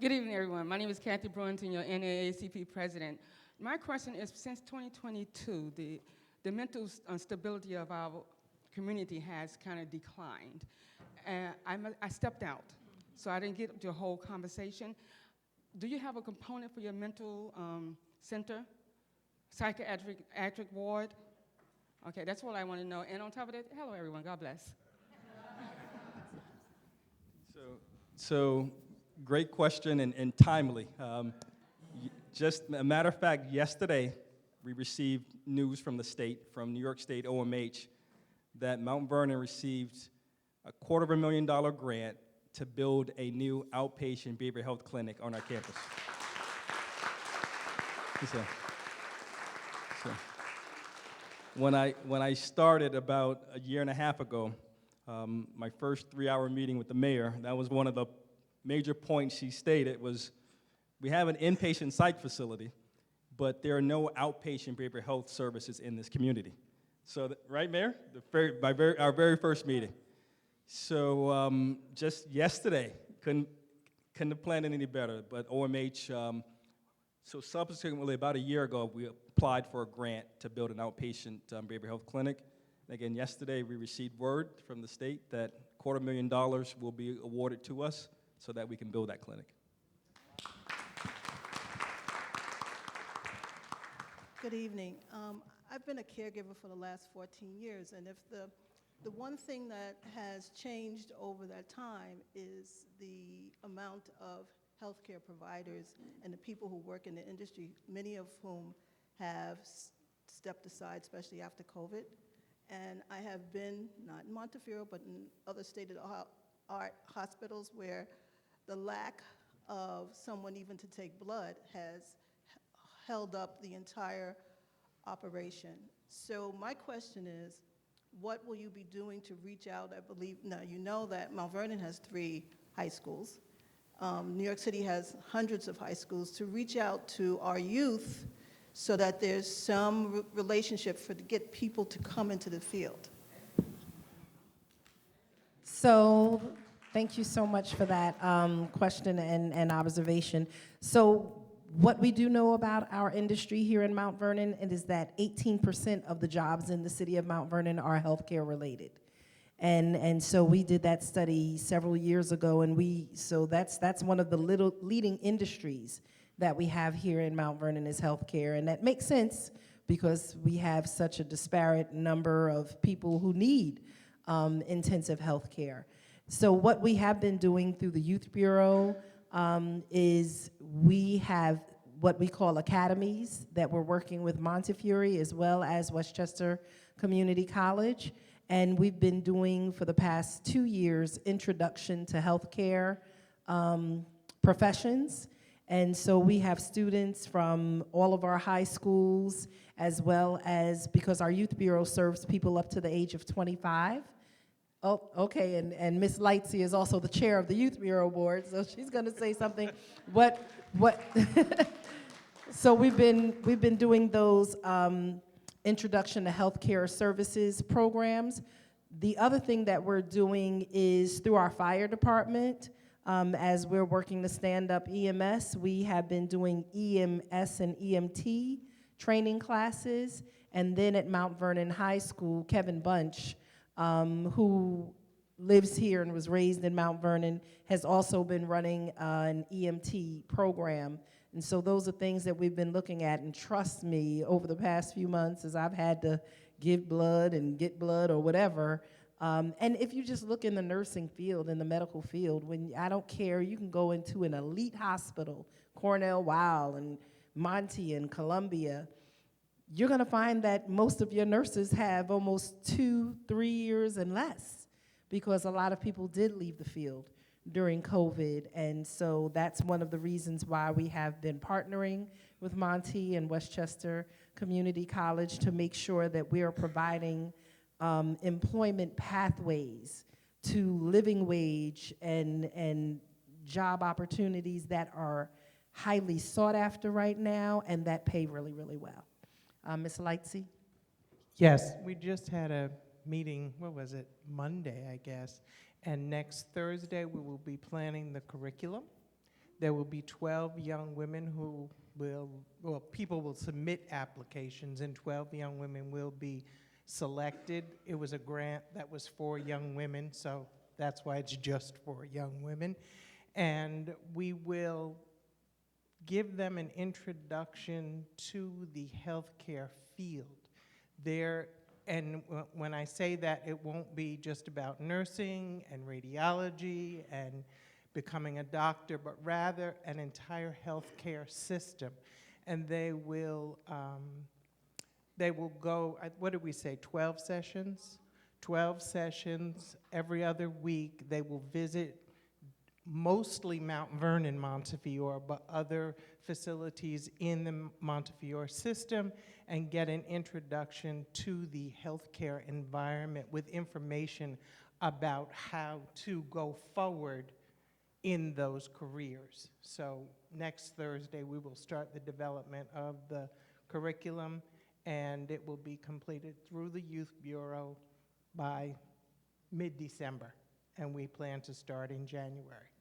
Good evening, everyone. My name is Kathy Brewington, your NAACP president. My question is, since 2022, the mental stability of our community has kind of declined. I stepped out, so I didn't get the whole conversation. Do you have a component for your mental center, psychiatric ward? Okay, that's what I want to know. And on top of that, hello, everyone. God bless. So great question and timely. Just a matter of fact, yesterday we received news from the state, from New York State OMH, that Mount Vernon received a $250,000 grant to build a new outpatient behavioral health clinic on our campus. When I started about a year and a half ago, my first 3-hour meeting with the mayor, that was one of the major points she stated was, we have an inpatient psych facility, but there are no outpatient behavioral health services in this community. So, right, Mayor? Our very first meeting. So just yesterday, couldn't have planned it any better, but OMH, so subsequently, about a year ago, we applied for a grant to build an outpatient behavioral health clinic. And again, yesterday we received word from the state that $250,000 will be awarded to us so that we can build that clinic. Good evening. I've been a caregiver for the last 14 years, and if the one thing that has changed over that time is the amount of healthcare providers and the people who work in the industry, many of whom have stepped aside, especially after COVID. And I have been, not in Montefiore, but in other state-of-the-art hospitals where the lack of someone even to take blood has held up the entire operation. So my question is, what will you be doing to reach out? I believe, now you know that Mount Vernon has 3 high schools. New York City has hundreds of high schools, to reach out to our youth so that there's some relationship to get people to come into the field. So thank you so much for that question and observation. So what we do know about our industry here in Mount Vernon is that 18% of the jobs in the city of Mount Vernon are healthcare related. And so we did that study several years ago, and so that's one of the leading industries that we have here in Mount Vernon is healthcare, and that makes sense because we have such a disparate number of people who need intensive healthcare. So what we have been doing through the Youth Bureau is we have what we call academies that we're working with Montefiore as well as Westchester Community College. And we've been doing, for the past 2 years, introduction to healthcare professions. And so we have students from all of our high schools, as well as, because our Youth Bureau serves people up to the age of 25. Oh, okay, and Ms. Lightsey is also the chair of the Youth Bureau Board, so she's gonna say something. So we've been doing those introduction to healthcare services programs. The other thing that we're doing is through our fire department, as we're working to stand up EMS, we have been doing EMS and EMT training classes. And then at Mount Vernon High School, Kevin Bunch, who lives here and was raised in Mount Vernon, has also been running an EMT program. And so those are things that we've been looking at. And trust me, over the past few months, as I've had to give blood and get blood or whatever, and if you just look in the nursing field, in the medical field, I don't care, you can go into an elite hospital, Cornell Weill and Monty and Columbia, you're gonna find that most of your nurses have almost 2-3 years and less, because a lot of people did leave the field during COVID. And so that's one of the reasons why we have been partnering with Monty and Westchester Community College to make sure that we are providing employment pathways to living wage and job opportunities that are highly sought after right now and that pay really, really well. Ms. Lightsey? Yes, we just had a meeting, what was it, Monday, I guess, and next Thursday we will be planning the curriculum. There will be 12 young women who people will submit applications, and 12 young women will be selected. It was a grant that was for young women, so that's why it's just for young women. And we will give them an introduction to the healthcare field. And when I say that, it won't be just about nursing and radiology and becoming a doctor, but rather an entire healthcare system. And they will go, what did we say, 12 sessions? 12 sessions every other week. They will visit mostly Mount Vernon, Montefiore, but other facilities in the Montefiore system, and get an introduction to the healthcare environment with information about how to go forward in those careers. So next Thursday, we will start the development of the curriculum, and it will be completed through the Youth Bureau by mid-December, and we plan to start in January.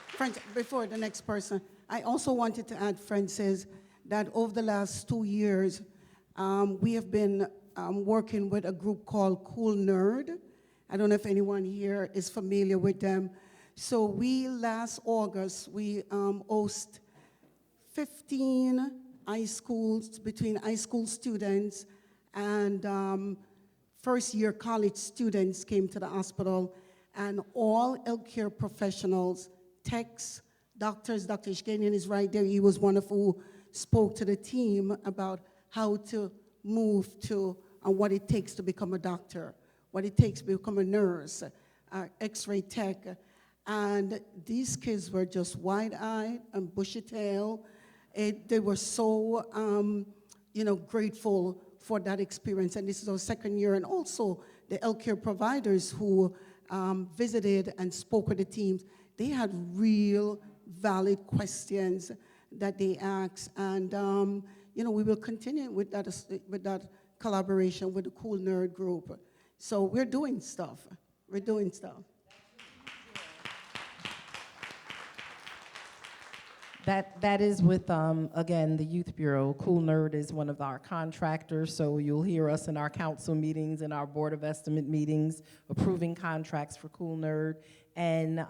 Friends, before the next person, I also wanted to add, Francis, that over the last 2 years, we have been working with a group called Cool Nerd. I don't know if anyone here is familiar with them. So last August, we host 15 between high school students and first-year college students came to the hospital, and all healthcare professionals, techs, doctors. Dr. Ishganian is right there. He was one of who spoke to the team about how to move to what it takes to become a doctor, what it takes to become a nurse, x-ray tech. And these kids were just wide-eyed and bushy-tailed. They were so grateful for that experience. And this is our second year. And also the healthcare providers who visited and spoke with the teams, they had real valid questions that they asked. And we will continue with that collaboration with the Cool Nerd group. So we're doing stuff. We're doing stuff. That is with, again, the Youth Bureau. Cool Nerd is one of our contractors, so you'll hear us in our council meetings and our Board of Estimate meetings approving contracts for Cool Nerd. And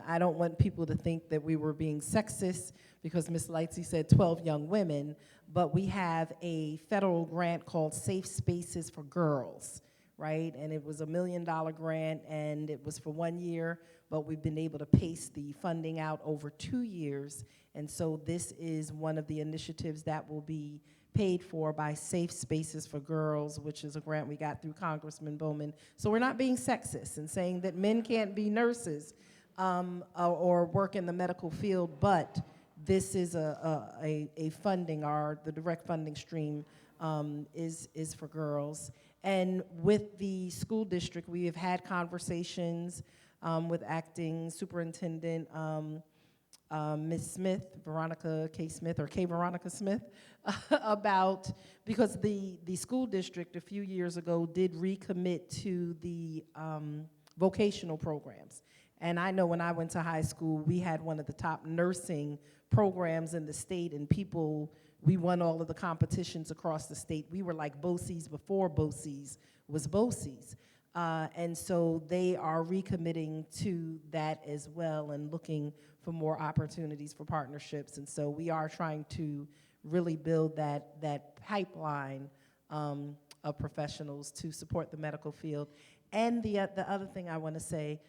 I don't want people to think that we were being sexist because Ms. Lightsey said 12 young women, but we have a federal grant called Safe Spaces for Girls, right? And it was $1 million grant, and it was for 1 year, but we've been able to pace the funding out over 2 years. And so this is one of the initiatives that will be paid for by Safe Spaces for Girls, which is a grant we got through Congressman Bowman. So we're not being sexist and saying that men can't be nurses or work in the medical field, but this is a funding, the direct funding stream is for girls. And with the school district, we have had conversations with acting superintendent Ms. Smith, Veronica K. Smith, or K. Veronica Smith, about, because the school district a few years ago did recommit to the vocational programs. And I know when I went to high school, we had one of the top nursing programs in the state, and we won all of the competitions across the state. We were like BOCES before BOCES was BOCES. And so they are recommitting to that as well and looking for more opportunities for partnerships. And so we are trying to really build that pipeline of professionals to support the medical field. And the other thing I want to say,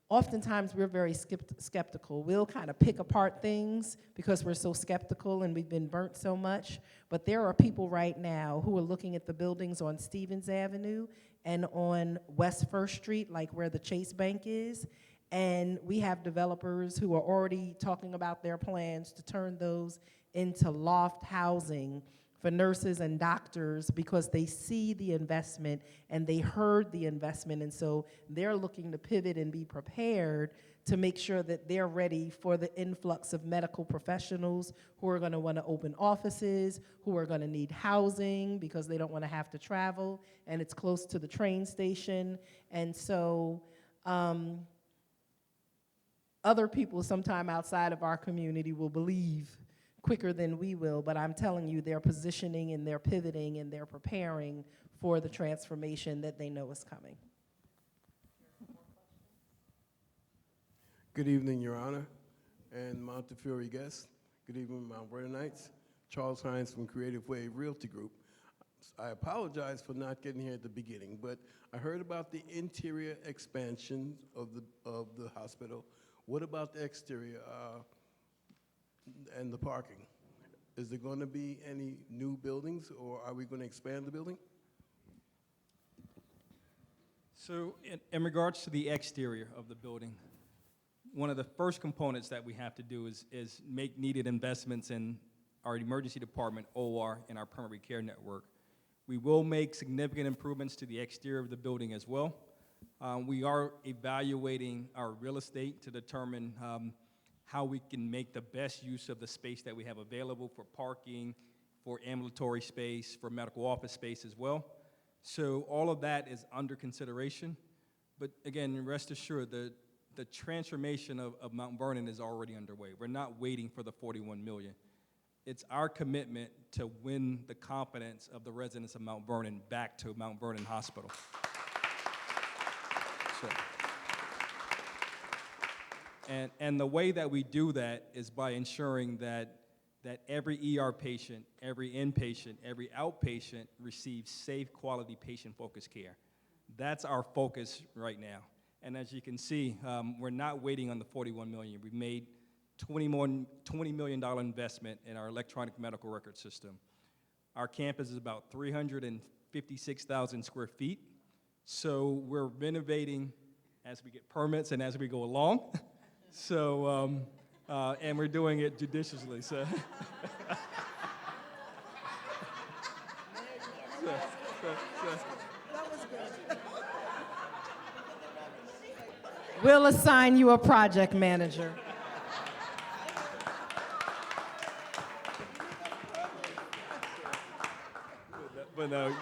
oftentimes we're very skeptical. We'll kind of pick apart things because we're so skeptical and we've been burnt so much. But there are people right now who are looking at the buildings on Stevens Avenue and on West First Street, like where the Chase Bank is. And we have developers who are already talking about their plans to turn those into loft housing for nurses and doctors because they see the investment and they heard the investment. And so they're looking to pivot and be prepared to make sure that they're ready for the influx of medical professionals who are gonna wanna open offices, who are gonna need housing because they don't wanna have to travel, and it's close to the train station. And so other people sometime outside of our community will believe quicker than we will, but I'm telling you, they're positioning and they're pivoting and they're preparing for the transformation that they know is coming. Good evening, Your Honor, and Montefiore guests. Good evening, Mount Vernonites. Charles Hines from Creative Wave Realty Group. I apologize for not getting here at the beginning, but I heard about the interior expansion of the hospital. What about the exterior and the parking? Is there going to be any new buildings, or are we going to expand the building? So in regards to the exterior of the building, one of the first components that we have to do is make needed investments in our emergency department, OR, and our primary care network. We will make significant improvements to the exterior of the building as well. We are evaluating our real estate to determine how we can make the best use of the space that we have available for parking, for ambulatory space, for medical office space as well. So all of that is under consideration. But again, rest assured, the transformation of Mount Vernon is already underway. We're not waiting for the $41 million. It's our commitment to win the confidence of the residents of Mount Vernon back to Mount Vernon Hospital. And the way that we do that is by ensuring that every ER patient, every inpatient, every outpatient receives safe, quality, patient-focused care. That's our focus right now. And as you can see, we're not waiting on the $41 million. We've made $20 million investment in our electronic medical record system. Our campus is about 356,000 square feet. So we're renovating as we get permits and as we go along. So, and we're doing it judiciously. So, We'll assign you a project manager. but no.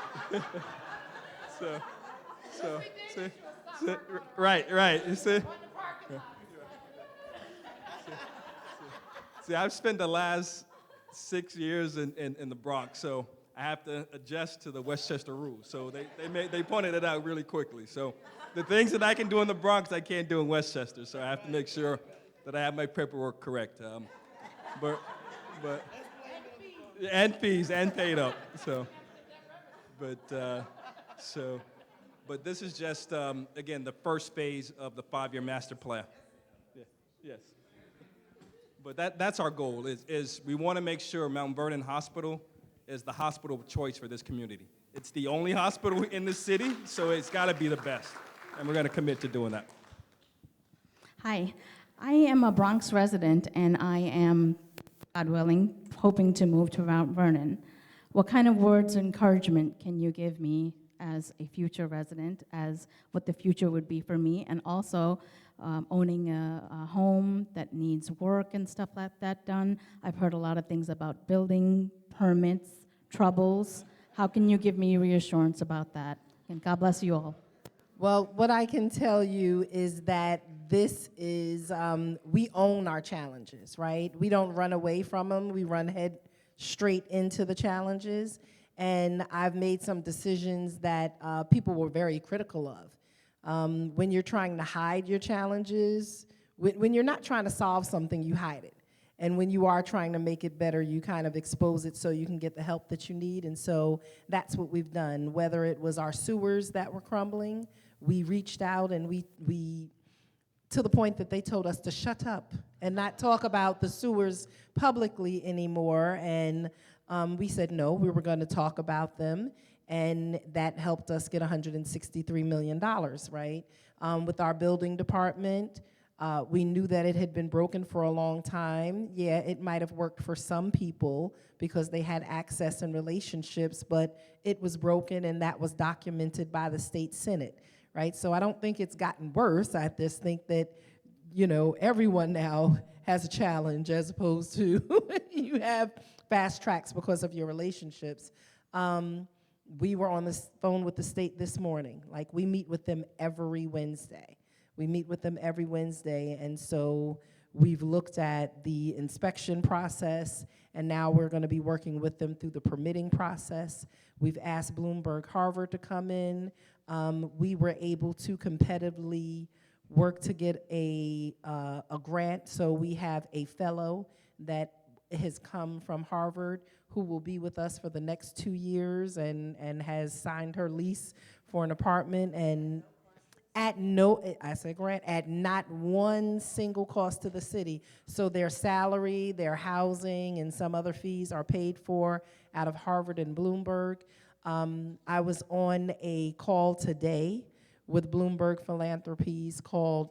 Right. You see? See, I've spent the last 6 years in the Bronx, so I have to adjust to the Westchester rules. So they pointed it out really quickly. So the things that I can do in the Bronx, I can't do in Westchester. So I have to make sure that I have my paperwork correct. And fees and paid up. But this is just again the first phase of the 5-year master plan. Yeah. Yes. But that's our goal, is we want to make sure Mount Vernon Hospital is the hospital of choice for this community. It's the only hospital in the city, so it's got to be the best. And we're going to commit to doing that. Hi, I am a Bronx resident, and I am, God willing, hoping to move to Mount Vernon. What kind of words of encouragement can you give me as a future resident, as what the future would be for me, and also owning a home that needs work and stuff like that done. I've heard a lot of things about building permits, troubles. How can you give me reassurance about that? And God bless you all. Well, what I can tell you is that this is, we own our challenges, right? We don't run away from them. We run head straight into the challenges. And I've made some decisions that people were very critical of. When you're trying to hide your challenges, when you're not trying to solve something, you hide it. And when you are trying to make it better, you kind of expose it so you can get the help that you need. And so that's what we've done. Whether it was our sewers that were crumbling, we reached out and we to the point that they told us to shut up and not talk about the sewers publicly anymore. And we said no, we were going to talk about them. And that helped us get $163 million, right? With our building department, we knew that it had been broken for a long time. Yeah, it might have worked for some people because they had access and relationships, but it was broken, and that was documented by the state Senate, right? So I don't think it's gotten worse. I just think that, you know, everyone now has a challenge as opposed to you have fast tracks because of your relationships. We were on the phone with the state this morning. Like, we meet with them every Wednesday. We meet with them every Wednesday, and so we've looked at the inspection process, and now we're going to be working with them through the permitting process. We've asked Bloomberg Harvard to come in. We were able to competitively work to get a grant, so we have a fellow that has come from Harvard who will be with us for the next 2 years and has signed her lease for an apartment, and at not one single cost to the city. So their salary, their housing, and some other fees are paid for out of Harvard and Bloomberg. I was on a call today with Bloomberg Philanthropies called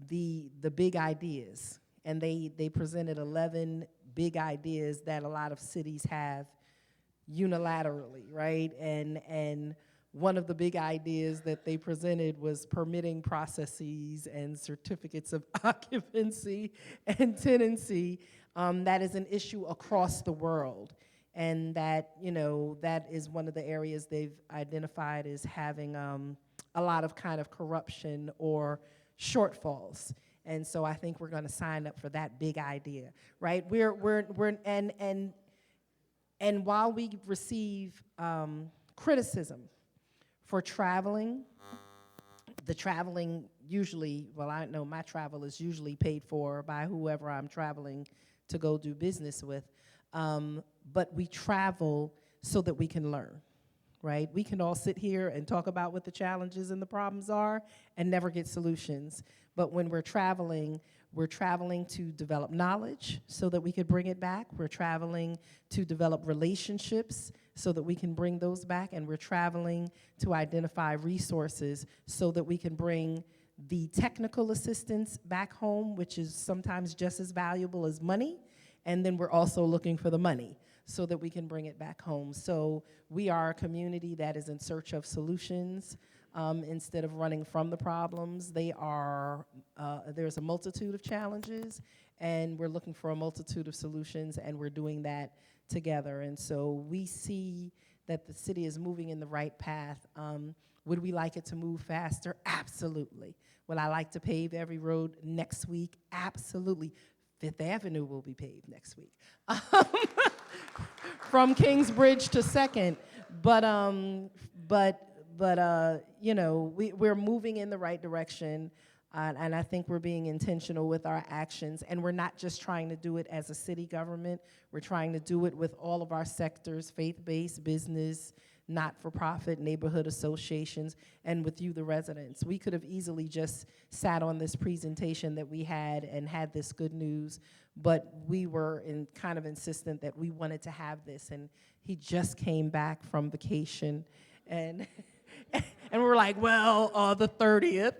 the Big Ideas, and they presented 11 big ideas that a lot of cities have unilaterally, right? And one of the big ideas that they presented was permitting processes and certificates of occupancy and tenancy. That is an issue across the world. And that, you know, that is one of the areas they've identified as having a lot of kind of corruption or shortfalls. And so I think we're going to sign up for that big idea, right? And while we receive criticism for traveling, the traveling usually, well, I know my travel is usually paid for by whoever I'm traveling to go do business with, but we travel so that we can learn, right? We can all sit here and talk about what the challenges and the problems are and never get solutions. But when we're traveling to develop knowledge so that we could bring it back. We're traveling to develop relationships so that we can bring those back. And we're traveling to identify resources so that we can bring the technical assistance back home, which is sometimes just as valuable as money. And then we're also looking for the money so that we can bring it back home. So we are a community that is in search of solutions. Instead of running from the problems, there's a multitude of challenges, and we're looking for a multitude of solutions, and we're doing that together. And so we see that the city is moving in the right path. Would we like it to move faster? Absolutely. Would I like to pave every road next week? Absolutely. Fifth Avenue will be paved next week. From Kingsbridge to 2nd. But you know, we're moving in the right direction, and I think we're being intentional with our actions, and we're not just trying to do it as a city government. We're trying to do it with all of our sectors, faith-based, business, not-for-profit, neighborhood associations, and with you, the residents. We could have easily just sat on this presentation that we had and had this good news, but we were kind of insistent that we wanted to have this, and he just came back from vacation, and and we're like, well, the 30th,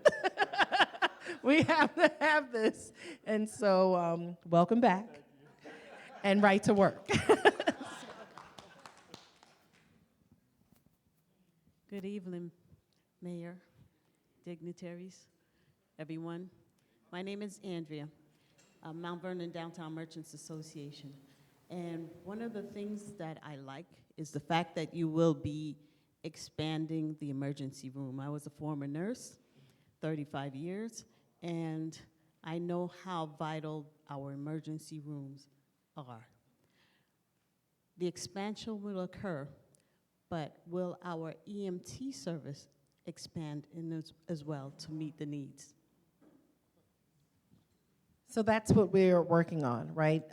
we have to have this. And so welcome back and right to work. Good evening, Mayor, dignitaries, everyone. My name is Andrea, Mount Vernon Downtown Merchants Association. And one of the things that I like is the fact that you will be expanding the emergency room. I was a former nurse, 35 years, and I know how vital our emergency rooms are. The expansion will occur, but will our EMT service expand in as well to meet the needs? So that's what we're working on, right?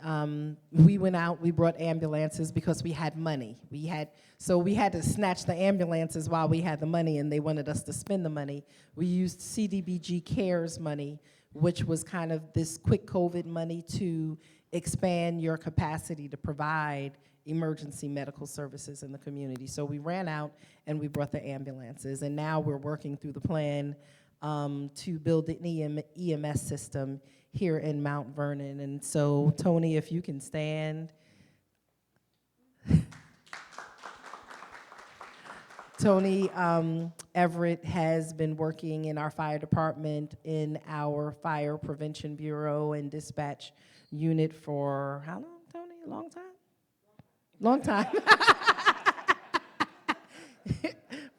We went out, we brought ambulances because we had money. We had to snatch the ambulances while we had the money, and they wanted us to spend the money. We used CDBG CARES money, which was kind of this quick COVID money to expand your capacity to provide emergency medical services in the community. So we ran out and we brought the ambulances, and now we're working through the plan to build an EMS system here in Mount Vernon. And so, Tony, if you can stand. Tony Everett has been working in our fire department in our fire prevention bureau and dispatch unit for how long, Tony? A long time? Long time.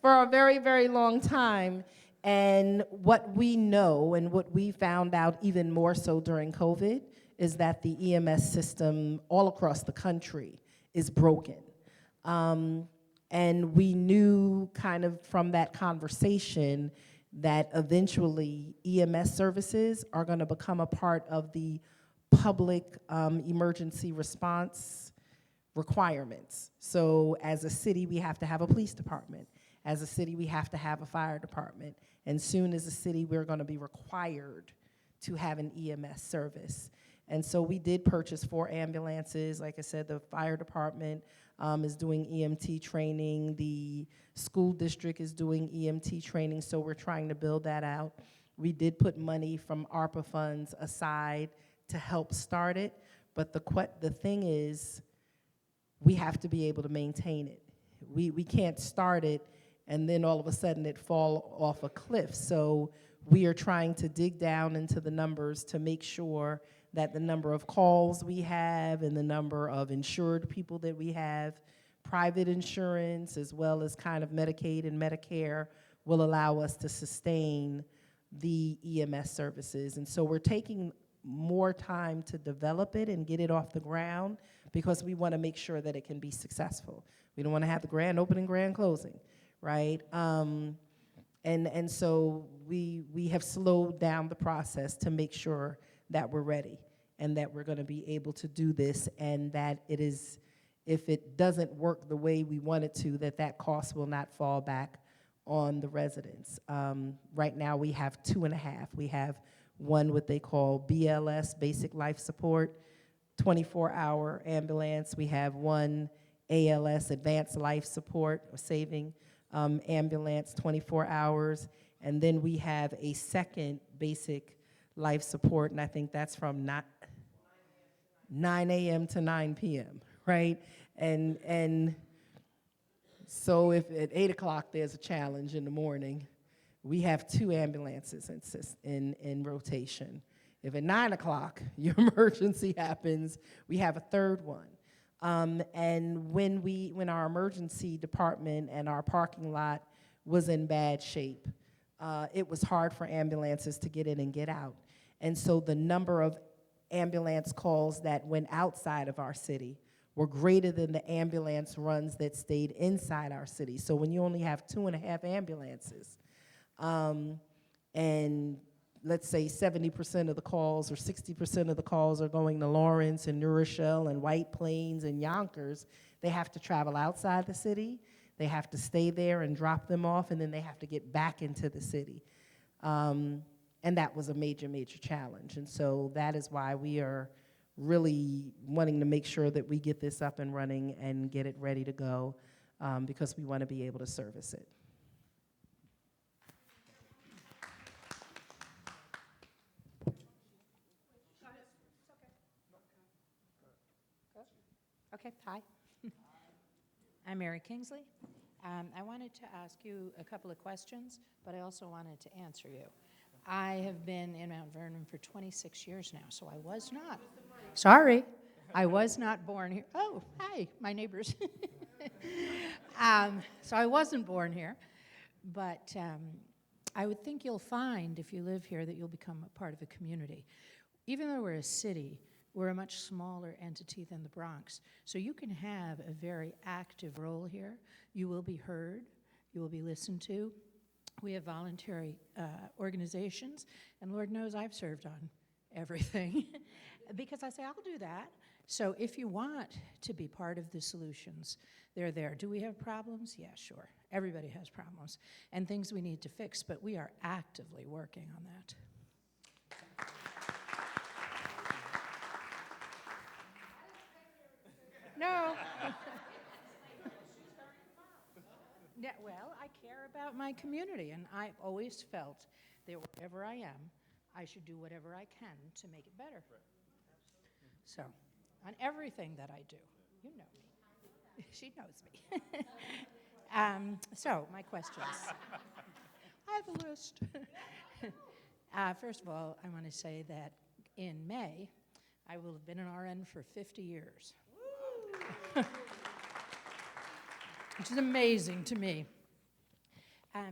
For a very, very long time. And what we know and what we found out even more so during COVID is that the EMS system all across the country is broken. And we knew kind of from that conversation that eventually EMS services are going to become a part of the public emergency response requirements. So as a city, we have to have a police department. As a city, we have to have a fire department. And soon as a city, we're going to be required to have an EMS service. And so we did purchase 4 ambulances. Like I said, the fire department is doing EMT training. The school district is doing EMT training, so we're trying to build that out. We did put money from ARPA funds aside to help start it, but the thing is, we have to be able to maintain it. We can't start it and then all of a sudden it fall off a cliff. So we are trying to dig down into the numbers to make sure that the number of calls we have and the number of insured people that we have, private insurance as well as kind of Medicaid and Medicare, will allow us to sustain the EMS services. And so we're taking more time to develop it and get it off the ground because we want to make sure that it can be successful. We don't want to have the grand opening, grand closing, right? And so we have slowed down the process to make sure that we're ready and that we're going to be able to do this, and that it is, if it doesn't work the way we want it to, that cost will not fall back on the residents. Right now we have 2.5. We have one what they call BLS, Basic Life Support, 24-hour ambulance. We have one ALS, Advanced Life Support, or Saving ambulance, 24 hours. And then we have a second Basic Life Support, and I think that's from 9 a.m. to 9 p.m., right? And so if at 8 o'clock there's a challenge in the morning, we have 2 ambulances in rotation. If at 9 o'clock your emergency happens, we have a third one. And when our emergency department and our parking lot was in bad shape, it was hard for ambulances to get in and get out. And so the number of ambulance calls that went outside of our city were greater than the ambulance runs that stayed inside our city. So when you only have 2.5 ambulances, and let's say 70% of the calls or 60% of the calls are going to Lawrence and New Rochelle and White Plains and Yonkers, they have to travel outside the city, they have to stay there and drop them off, and then they have to get back into the city. And that was a major, major challenge. And so that is why we are really wanting to make sure that we get this up and running and get it ready to go, because we want to be able to service it. Okay, hi. I'm Mary Kingsley. I wanted to ask you a couple of questions, but I also wanted to answer you. I have been in Mount Vernon for 26 years now, so I was not. Sorry, I was not born here. Oh, hi, my neighbors. So I wasn't born here, but I would think you'll find, if you live here, that you'll become a part of a community. Even though we're a city, we're a much smaller entity than the Bronx. So you can have a very active role here. You will be heard. You will be listened to. We have voluntary organizations, and Lord knows I've served on everything because I say, I'll do that. So if you want to be part of the solutions, they're there. Do we have problems? Yeah, sure. Everybody has problems and things we need to fix, but we are actively working on that. No. Yeah, well, I care about my community, and I've always felt that wherever I am, I should do whatever I can to make it better. So, on everything that I do, you know me. She knows me. So, my questions. I have a list. First of all, I want to say that in May, I will have been an RN for 50 years. Which is amazing to me.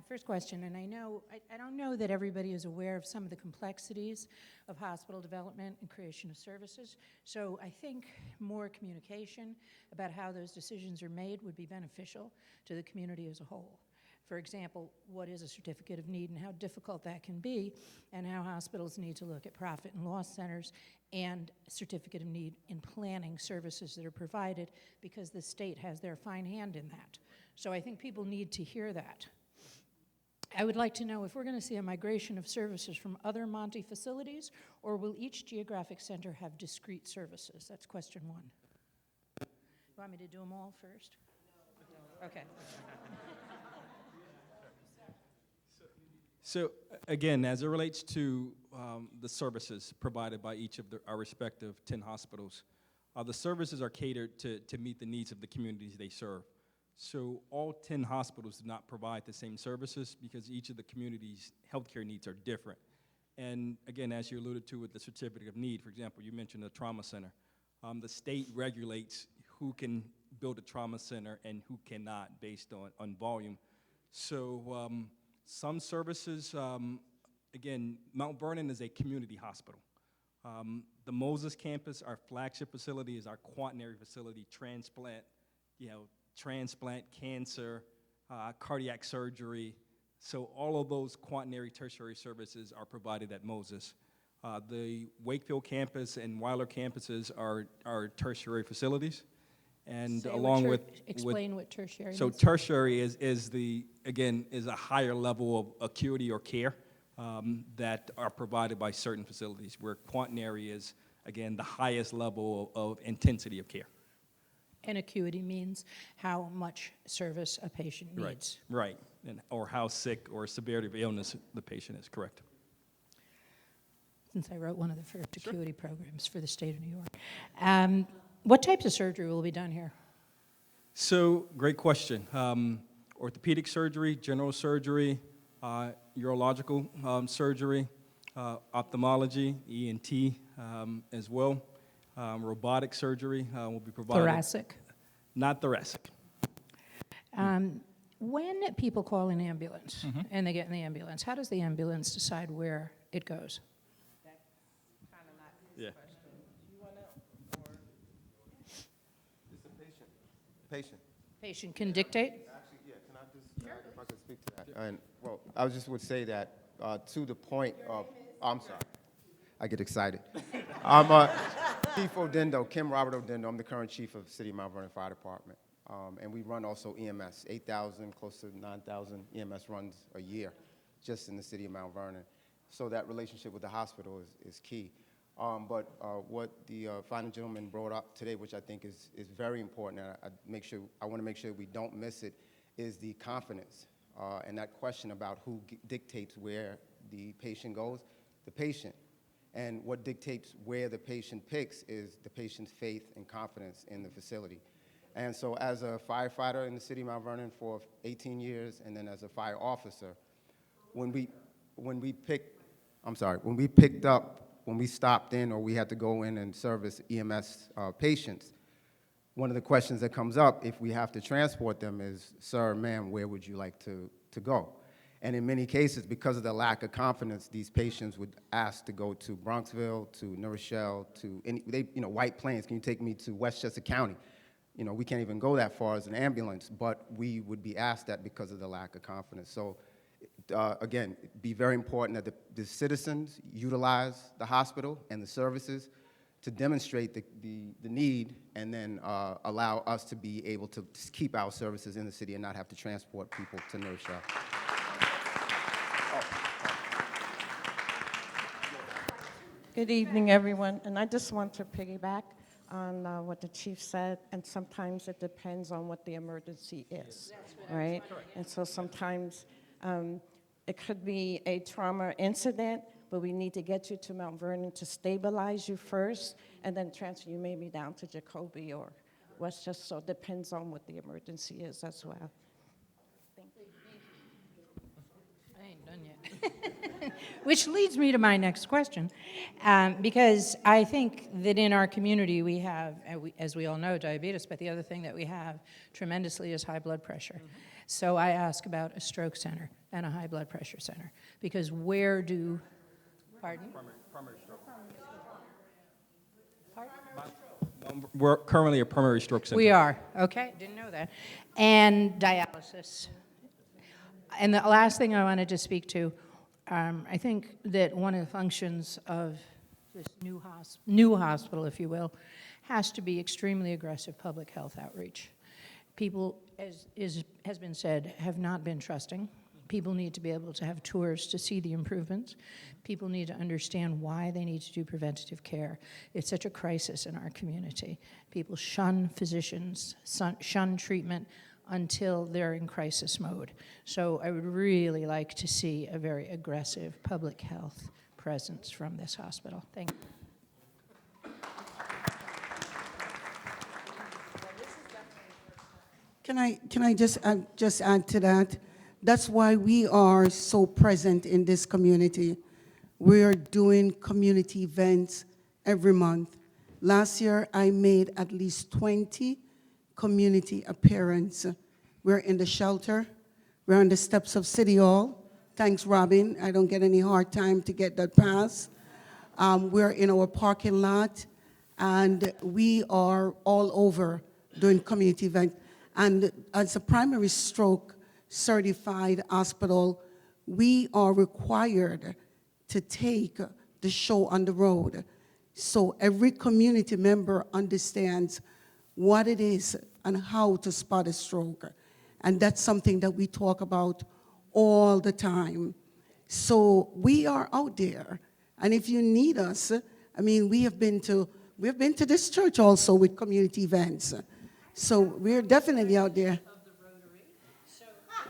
First question, and I don't know that everybody is aware of some of the complexities of hospital development and creation of services, so I think more communication about how those decisions are made would be beneficial to the community as a whole. For example, what is a certificate of need and how difficult that can be, and how hospitals need to look at profit and loss centers and certificate of need in planning services that are provided, because the state has their fine hand in that. So I think people need to hear that. I would like to know if we're going to see a migration of services from other Monte facilities, or will each geographic center have discrete services? That's question one. You want me to do them all first? Okay. So again, as it relates to the services provided by each of our respective 10 hospitals, the services are catered to meet the needs of the communities they serve. So all 10 hospitals do not provide the same services because each of the community's healthcare needs are different. And again, as you alluded to with the certificate of need, for example, you mentioned a trauma center. The state regulates who can build a trauma center and who cannot based on volume. So some services, again, Mount Vernon is a community hospital. The Moses campus, our flagship facility, is our quaternary facility, transplant, cancer, cardiac surgery. So all of those quaternary tertiary services are provided at Moses. The Wakefield campus and Weiler campuses are tertiary facilities. And explain what tertiary so means. Tertiary is a higher level of acuity or care that are provided by certain facilities, where quaternary is, again, the highest level of intensity of care. And acuity means how much service a patient needs. Right, or how sick or severity of illness the patient is, correct. Since I wrote one of the first acuity programs for the state of New York. What types of surgery will be done here? So, great question. Orthopedic surgery, general surgery, urological surgery, ophthalmology, ENT as well. Robotic surgery will be provided. Thoracic? Not thoracic. When people call an ambulance and they get in the ambulance, how does the ambulance decide where it goes? Yeah. Patient can dictate? Actually, yeah, can I just, if I could speak to that? And, well, I just would say that to the point of, I'm sorry, I get excited. I'm Chief Odendo, Kim Robert Odendo. I'm the current chief of the City of Mount Vernon Fire Department. And we run also EMS, 8,000, close to 9,000 EMS runs a year just in the City of Mount Vernon. So that relationship with the hospital is key. But what the fine gentleman brought up today, which I think is very important, and I want to make sure we don't miss it, is the confidence. And that question about who dictates where the patient goes, the patient. And what dictates where the patient picks is the patient's faith and confidence in the facility. And so as a firefighter in the City of Mount Vernon for 18 years, and then as a fire officer, when we pick I'm sorry, when we picked up, when we stopped in or we had to go in and service EMS patients, one of the questions that comes up if we have to transport them is, sir, ma'am, where would you like to go? And in many cases, because of the lack of confidence, these patients would ask to go to Bronxville, to New Rochelle, to White Plains. Can you take me to Westchester County? We can't even go that far as an ambulance, but we would be asked that because of the lack of confidence. So again, it'd be very important that the citizens utilize the hospital and the services to demonstrate the need, and then allow us to be able to keep our services in the city and not have to transport people to New Rochelle. Good evening, everyone. And I just want to piggyback on what the chief said, and sometimes it depends on what the emergency is, right? And so sometimes it could be a trauma incident, but we need to get you to Mount Vernon to stabilize you first, and then transfer you maybe down to Jacoby or Westchester. So it depends on what the emergency is as well. I ain't done yet. Which leads me to my next question, because I think that in our community we have, as we all know, diabetes, but the other thing that we have tremendously is high blood pressure. So I ask about a stroke center and a high blood pressure center, because where do, pardon? Primary stroke. We're currently a primary stroke center. We are, okay, didn't know that. And dialysis. And the last thing I wanted to speak to, I think that one of the functions of this new hospital, if you will, has to be extremely aggressive public health outreach. People, as has been said, have not been trusting. People need to be able to have tours to see the improvements. People need to understand why they need to do preventative care. It's such a crisis in our community. People shun physicians, shun treatment until they're in crisis mode. So I would really like to see a very aggressive public health presence from this hospital. Thank you. Can I just add to that? That's why we are so present in this community. We are doing community events every month. Last year, I made at least 20 community appearances. We're in the shelter. We're on the steps of City Hall. Thanks, Robin. I don't get any hard time to get that pass. We're in our parking lot, and we are all over doing community events. And as a primary stroke certified hospital, we are required to take the show on the road. So every community member understands what it is and how to spot a stroke. And that's something that we talk about all the time. So we are out there. And if you need us, I mean, we've been to this church also with community events. So we're definitely out there.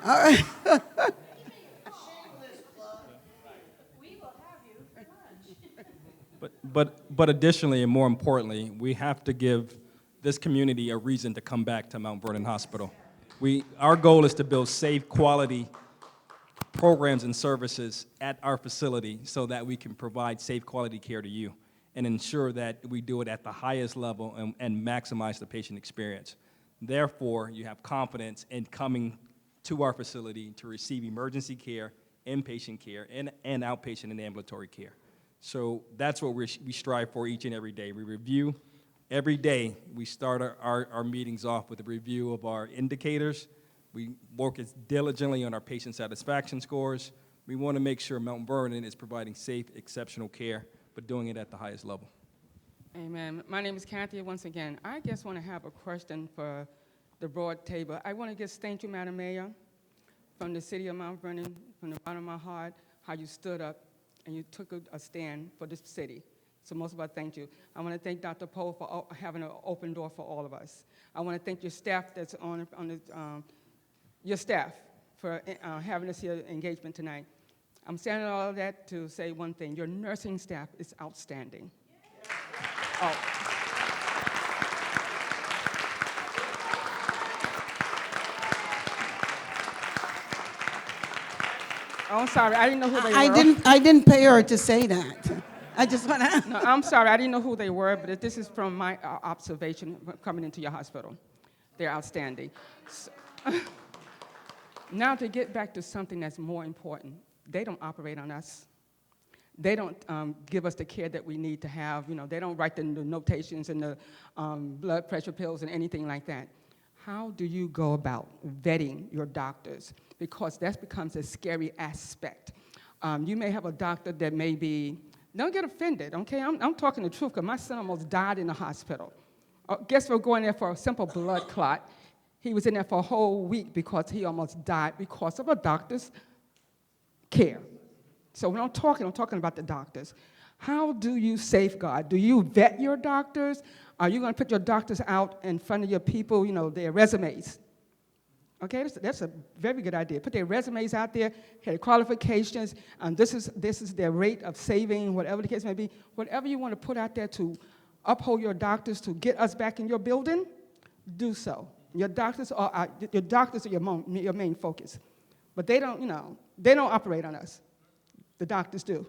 All right. But additionally, and more importantly, we have to give this community a reason to come back to Mount Vernon Hospital. Our goal is to build safe, quality programs and services at our facility so that we can provide safe, quality care to you and ensure that we do it at the highest level and maximize the patient experience. Therefore, you have confidence in coming to our facility to receive emergency care, inpatient care, and outpatient and ambulatory care. So that's what we strive for each and every day. We review every day. We start our meetings off with a review of our indicators. We work diligently on our patient satisfaction scores. We want to make sure Mount Vernon is providing safe, exceptional care, but doing it at the highest level. Amen. My name is Kathy once again. I just want to have a question for the broad table. I want to just thank you, Madam Mayor, from the city of Mount Vernon, from the bottom of my heart, how you stood up and you took a stand for this city. So most of all, thank you. I want to thank Dr. Poe for having an open door for all of us. I want to thank your staff that's your staff for having us here engagement tonight. I'm saying all of that to say one thing. Your nursing staff is outstanding. Oh. Oh, I'm sorry, I didn't know who they were. I didn't pay her to say that. I just want to. No, I'm sorry, I didn't know who they were, but this is from my observation coming into your hospital. They're outstanding. So, now to get back to something that's more important, they don't operate on us. They don't give us the care that we need to have. You know, they don't write the notations and the blood pressure pills and anything like that. How do you go about vetting your doctors? Because that becomes a scary aspect. You may have a doctor that may be, don't get offended, okay? I'm talking the truth, because my son almost died in the hospital. Guess we're going there for a simple blood clot. He was in there for a whole week because he almost died because of a doctor's care. So when I'm talking about the doctors. How do you safeguard? Do you vet your doctors? Are you going to put your doctors out in front of your people, you know, their resumes? Okay, that's a very good idea. Put their resumes out there, their qualifications, and this is their rate of saving, whatever the case may be. Whatever you want to put out there to uphold your doctors, to get us back in your building, do so. Your doctors are your main focus. But they don't, you know, they don't operate on us. The doctors do.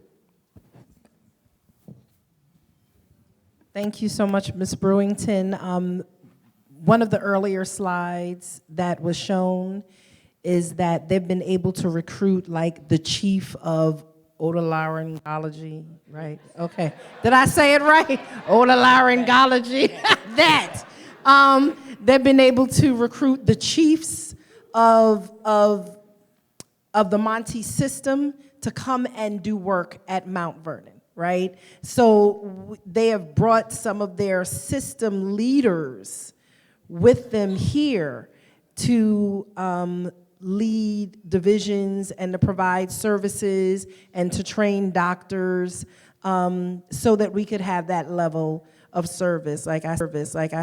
Thank you so much, Ms. Brewington. One of the earlier slides that was shown is that they've been able to recruit like the chief of otolaryngology, right? Okay. Did I say it right? Otolaryngology. That. They've been able to recruit the chiefs of the Monty system to come and do work at Mount Vernon, right? So they have brought some of their system leaders with them here to lead divisions and to provide services and to train doctors so that we could have that level of service. Like I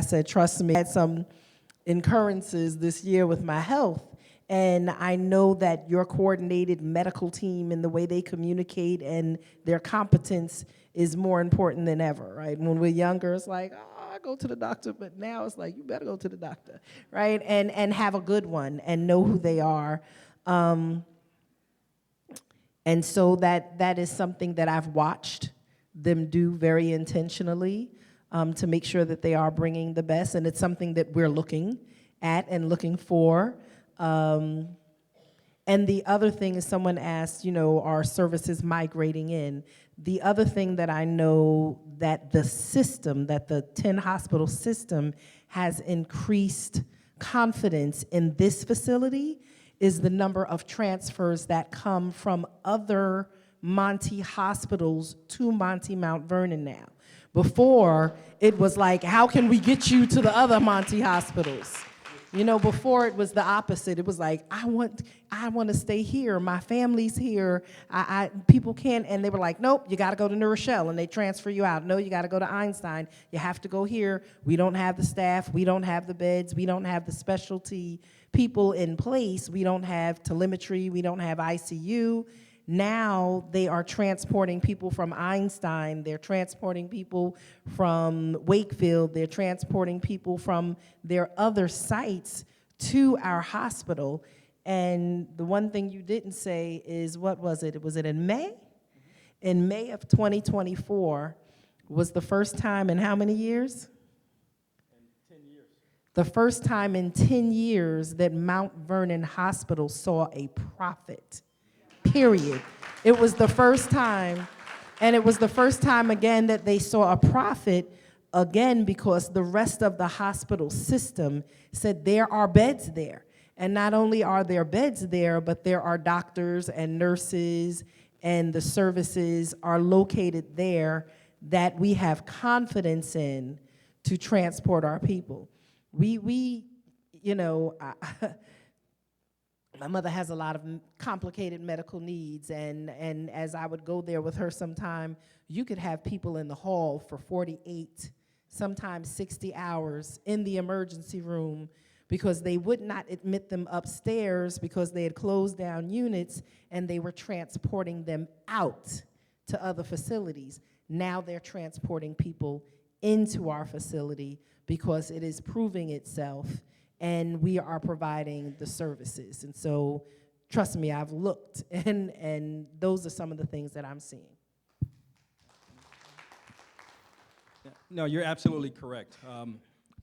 said, trust me, I had some incurrences this year with my health, and I know that your coordinated medical team and the way they communicate and their competence is more important than ever, right? When we're younger, it's like, oh, I go to the doctor, but now it's like, you better go to the doctor, right? And have a good one and know who they are. And so that is something that I've watched them do very intentionally to make sure that they are bringing the best, and it's something that we're looking at and looking for. And the other thing is, someone asked, you know, are services migrating in? The other thing that I know that the system, that the 10 hospital system has increased confidence in this facility is the number of transfers that come from other Monty hospitals to Monty Mount Vernon now. Before, it was like, how can we get you to the other Monty hospitals? You know, before it was the opposite. It was like, I want to stay here. My family's here. People can't, and they were like, nope, you got to go to New Rochelle, and they transfer you out. No, you got to go to Einstein. You have to go here. We don't have the staff. We don't have the beds. We don't have the specialty people in place. We don't have telemetry. We don't have ICU. Now they are transporting people from Einstein, they're transporting people from Wakefield, they're transporting people from their other sites to our hospital. And the one thing you didn't say is, what was it? Was it in May? In May of 2024 was the first time in how many years? 10 years. The first time in 10 years that Mount Vernon Hospital saw a profit. Period. It was the first time, and it was the first time again that they saw a profit, again, because the rest of the hospital system said there are beds there. And not only are there beds there, but there are doctors and nurses, and the services are located there that we have confidence in to transport our people. We you know, my mother has a lot of complicated medical needs, and as I would go there with her sometime, you could have people in the hall for 48, sometimes 60 hours in the emergency room because they would not admit them upstairs because they had closed down units and they were transporting them out to other facilities. Now they're transporting people into our facility because it is proving itself and we are providing the services. And so trust me, I've looked, and those are some of the things that I'm seeing. No, you're absolutely correct.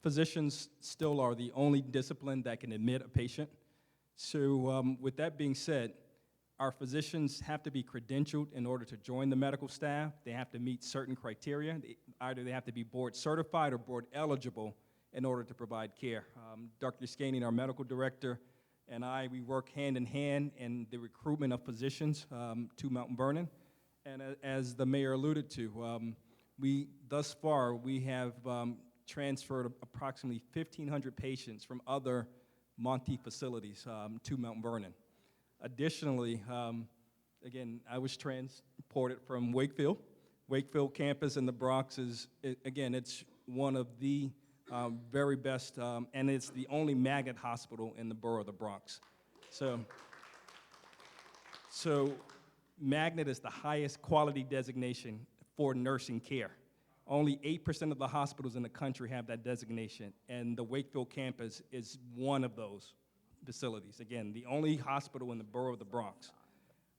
Physicians still are the only discipline that can admit a patient. So with that being said, our physicians have to be credentialed in order to join the medical staff. They have to meet certain criteria. Either they have to be board certified or board eligible in order to provide care. Dr. Scaney, our medical director, and we work hand in hand in the recruitment of physicians to Mount Vernon. And as the mayor alluded to, thus far, we have transferred approximately 1,500 patients from other Monte facilities to Mount Vernon. Additionally, again, I was transported from Wakefield. Wakefield campus in the Bronx is, again, it's one of the very best, and it's the only magnet hospital in the borough of the Bronx. So magnet is the highest quality designation for nursing care. Only 8% of the hospitals in the country have that designation, and the Wakefield campus is one of those facilities. Again, the only hospital in the borough of the Bronx.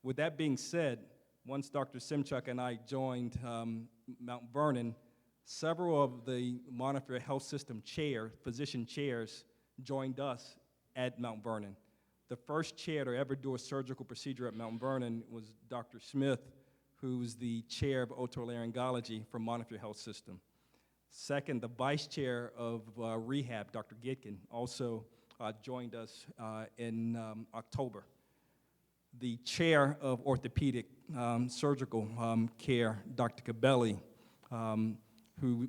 With that being said, once Dr. Simchuk and I joined Mount Vernon, several of the Montefiore Health System physician chairs, joined us at Mount Vernon. The first chair to ever do a surgical procedure at Mount Vernon was Dr. Smith, who's the chair of otolaryngology for Montefiore Health System. Second, the vice chair of rehab, Dr. Gitkin, also joined us in October. The chair of orthopedic surgical care, Dr. Cabelli, who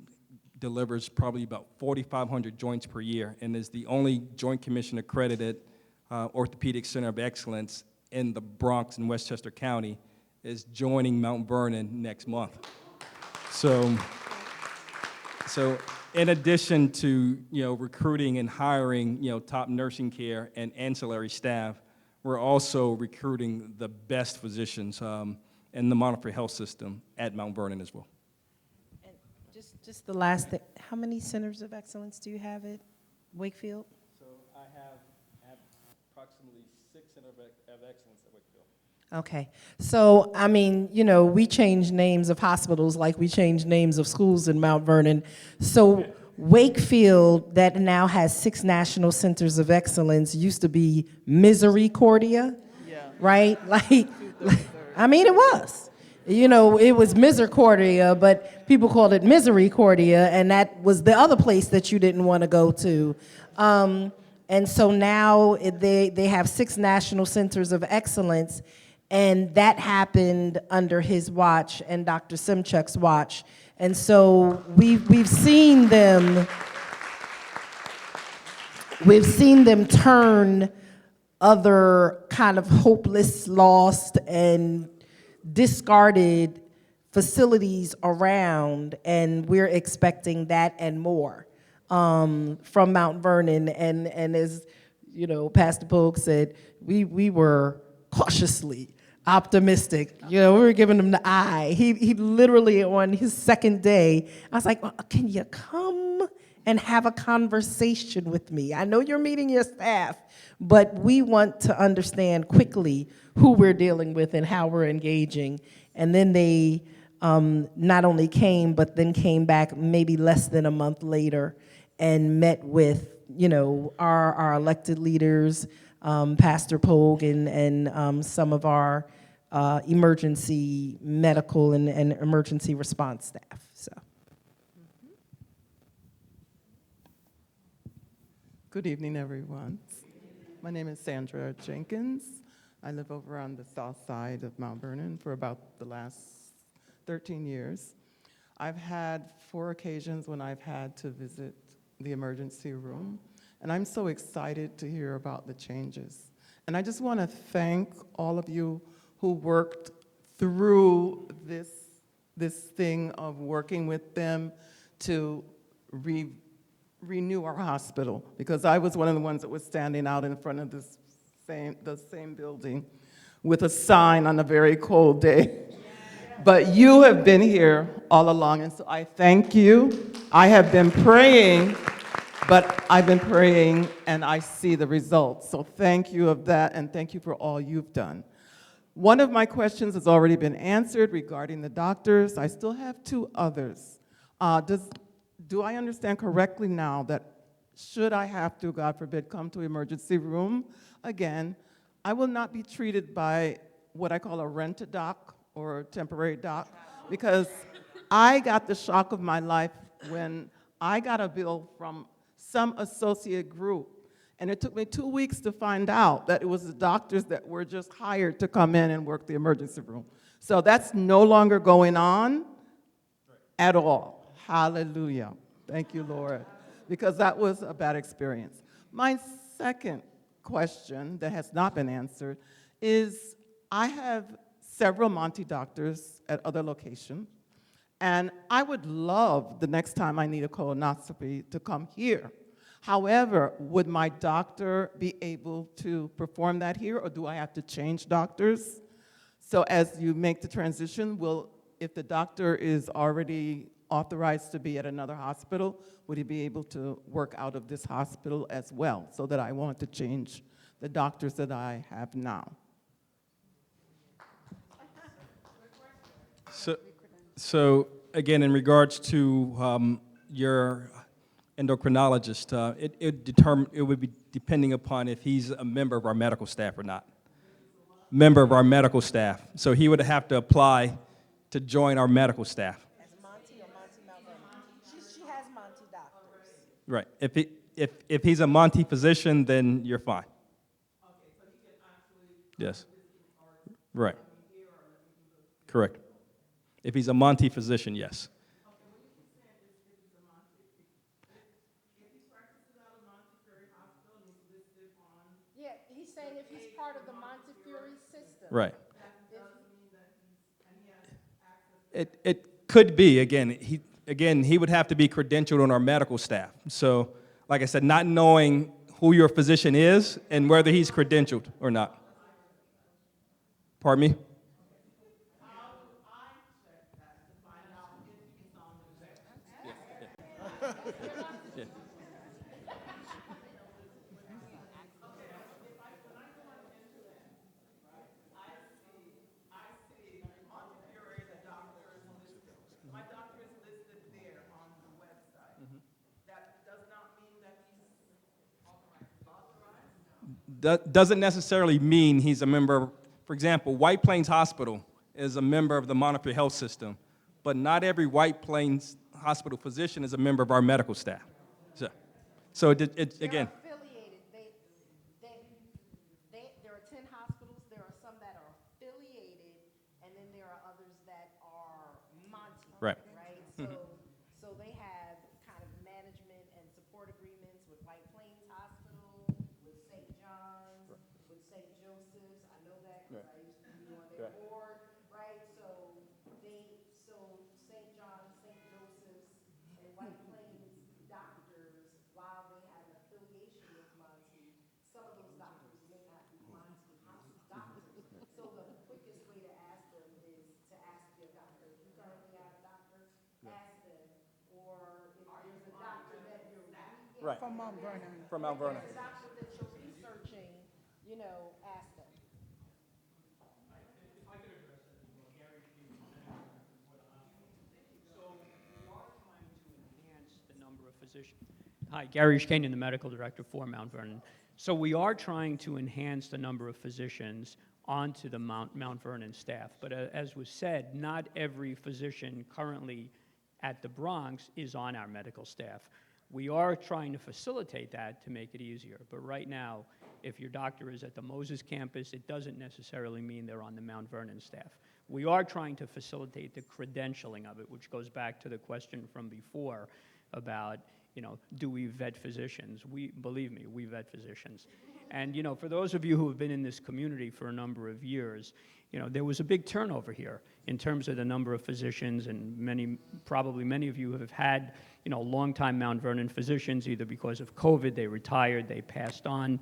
delivers probably about 4,500 joints per year and is the only Joint Commission accredited orthopedic center of excellence in the Bronx and Westchester County, is joining Mount Vernon next month. So in addition to recruiting and hiring top nursing care and ancillary staff, we're also recruiting the best physicians in the Montefiore Health System at Mount Vernon as well. And just the last thing, how many centers of excellence do you have at Wakefield? So I have approximately 6 centers of excellence at Wakefield. Okay, so I mean, we change names of hospitals like we change names of schools in Mount Vernon. So Wakefield, that now has 6 national centers of excellence, used to be Misericordia, right? I mean, it was. It was Misericordia, but people called it Misericordia, and that was the other place that you didn't want to go to. And so now they have 6 national centers of excellence. And that happened under his watch and Dr. Simchuk's watch. And so we've seen them turn other kind of hopeless, lost, and discarded facilities around, and we're expecting that and more from Mount Vernon. And as Pastor Polk said, we were cautiously optimistic. We were giving him the eye. He literally, on his second day, I was like, well, can you come and have a conversation with me? I know you're meeting your staff, but we want to understand quickly who we're dealing with and how we're engaging. And then they not only came, but then came back maybe less than a month later and met with, our elected leaders, Pastor Polk and some of our emergency medical and emergency response staff. So. Good evening, everyone. My name is Sandra Jenkins. I live over on the south side of Mount Vernon for about the last 13 years. I've had 4 occasions when I've had to visit the emergency room, and I'm so excited to hear about the changes. And I just want to thank all of you who worked through this thing of working with them to renew our hospital, because I was one of the ones that was standing out in front of the same building with a sign on a very cold day. But you have been here all along, and so I thank you. I have been praying But I've been praying and I see the results. So thank you of that, and thank you for all you've done. One of my questions has already been answered regarding the doctors. I still have two others. Do I understand correctly now that should I have to, God forbid, come to emergency room again, I will not be treated by what I call a rent-a doc or a temporary doc, because I got the shock of my life when I got a bill from some associate group, and it took me 2 weeks to find out that it was the doctors that were just hired to come in and work the emergency room. So that's no longer going on at all. Hallelujah. Thank you, Lord, because that was a bad experience. My second question that has not been answered is I have several Monty doctors at other locations, and I would love the next time I need a colonoscopy to come here. However, would my doctor be able to perform that here, or do I have to change doctors? So as you make the transition, if the doctor is already authorized to be at another hospital, would he be able to work out of this hospital as well, so that I won't have to change the doctors that I have now? So again, in regards to your endocrinologist, it would be depending upon if he's a member of our medical staff or not. Member of our medical staff. So he would have to apply to join our medical staff. As Monty or Monty Mount Vernon? She has Monty doctors. Right. If he's a Monty physician, then you're fine. Yes. Right. Correct. If he's a Monty physician, yes. Yeah, he's saying if he's part of the Montefiore system. Right. It could be. Again, he would have to be credentialed on our medical staff. So, like I said, not knowing who your physician is and whether he's credentialed or not. Pardon me? Doesn't necessarily mean he's a member. For example, White Plains Hospital is a member of the Montefiore Health System, but not every White Plains Hospital physician is a member of our medical staff. So again. They're affiliated. There are 10 hospitals. There are some that are affiliated, and then there are others that are Monty. Right. Right. So they have kind of management and support agreements with White Plains Hospital, with St. John's, with St. Joseph's. I know that because I used to be on their board. Right. So St. John's, St. Joseph's, and White Plains doctors, while they have an affiliation with Monty, some of those doctors may not be Monty doctors. So the quickest way to ask them is to ask your doctor. If you currently have a doctor, ask them. Or if there's a doctor that you're Right. From Mount Vernon. From Mount Vernon. If there's a doctor that you're researching, ask them. Hi, Gary Shkanian, the medical director for Mount Vernon. So we are trying to enhance the number of physicians onto the Mount Vernon staff. But as was said, not every physician currently at the Bronx is on our medical staff. We are trying to facilitate that to make it easier. But right now, if your doctor is at the Moses campus, it doesn't necessarily mean they're on the Mount Vernon staff. We are trying to facilitate the credentialing of it, which goes back to the question from before about, do we vet physicians? Believe me, we vet physicians. And, for those of you who have been in this community for a number of years, there was a big turnover here in terms of the number of physicians, and probably many of you have had, longtime Mount Vernon physicians, either because of COVID, they retired, they passed on.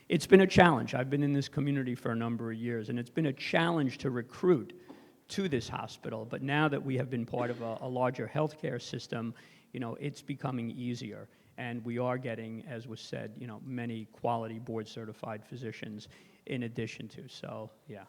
It's been a challenge. I've been in this community for a number of years, and it's been a challenge to recruit to this hospital. But now that we have been part of a larger healthcare system, it's becoming easier. And we are getting, as was said, many quality board-certified physicians in addition to, so, yeah.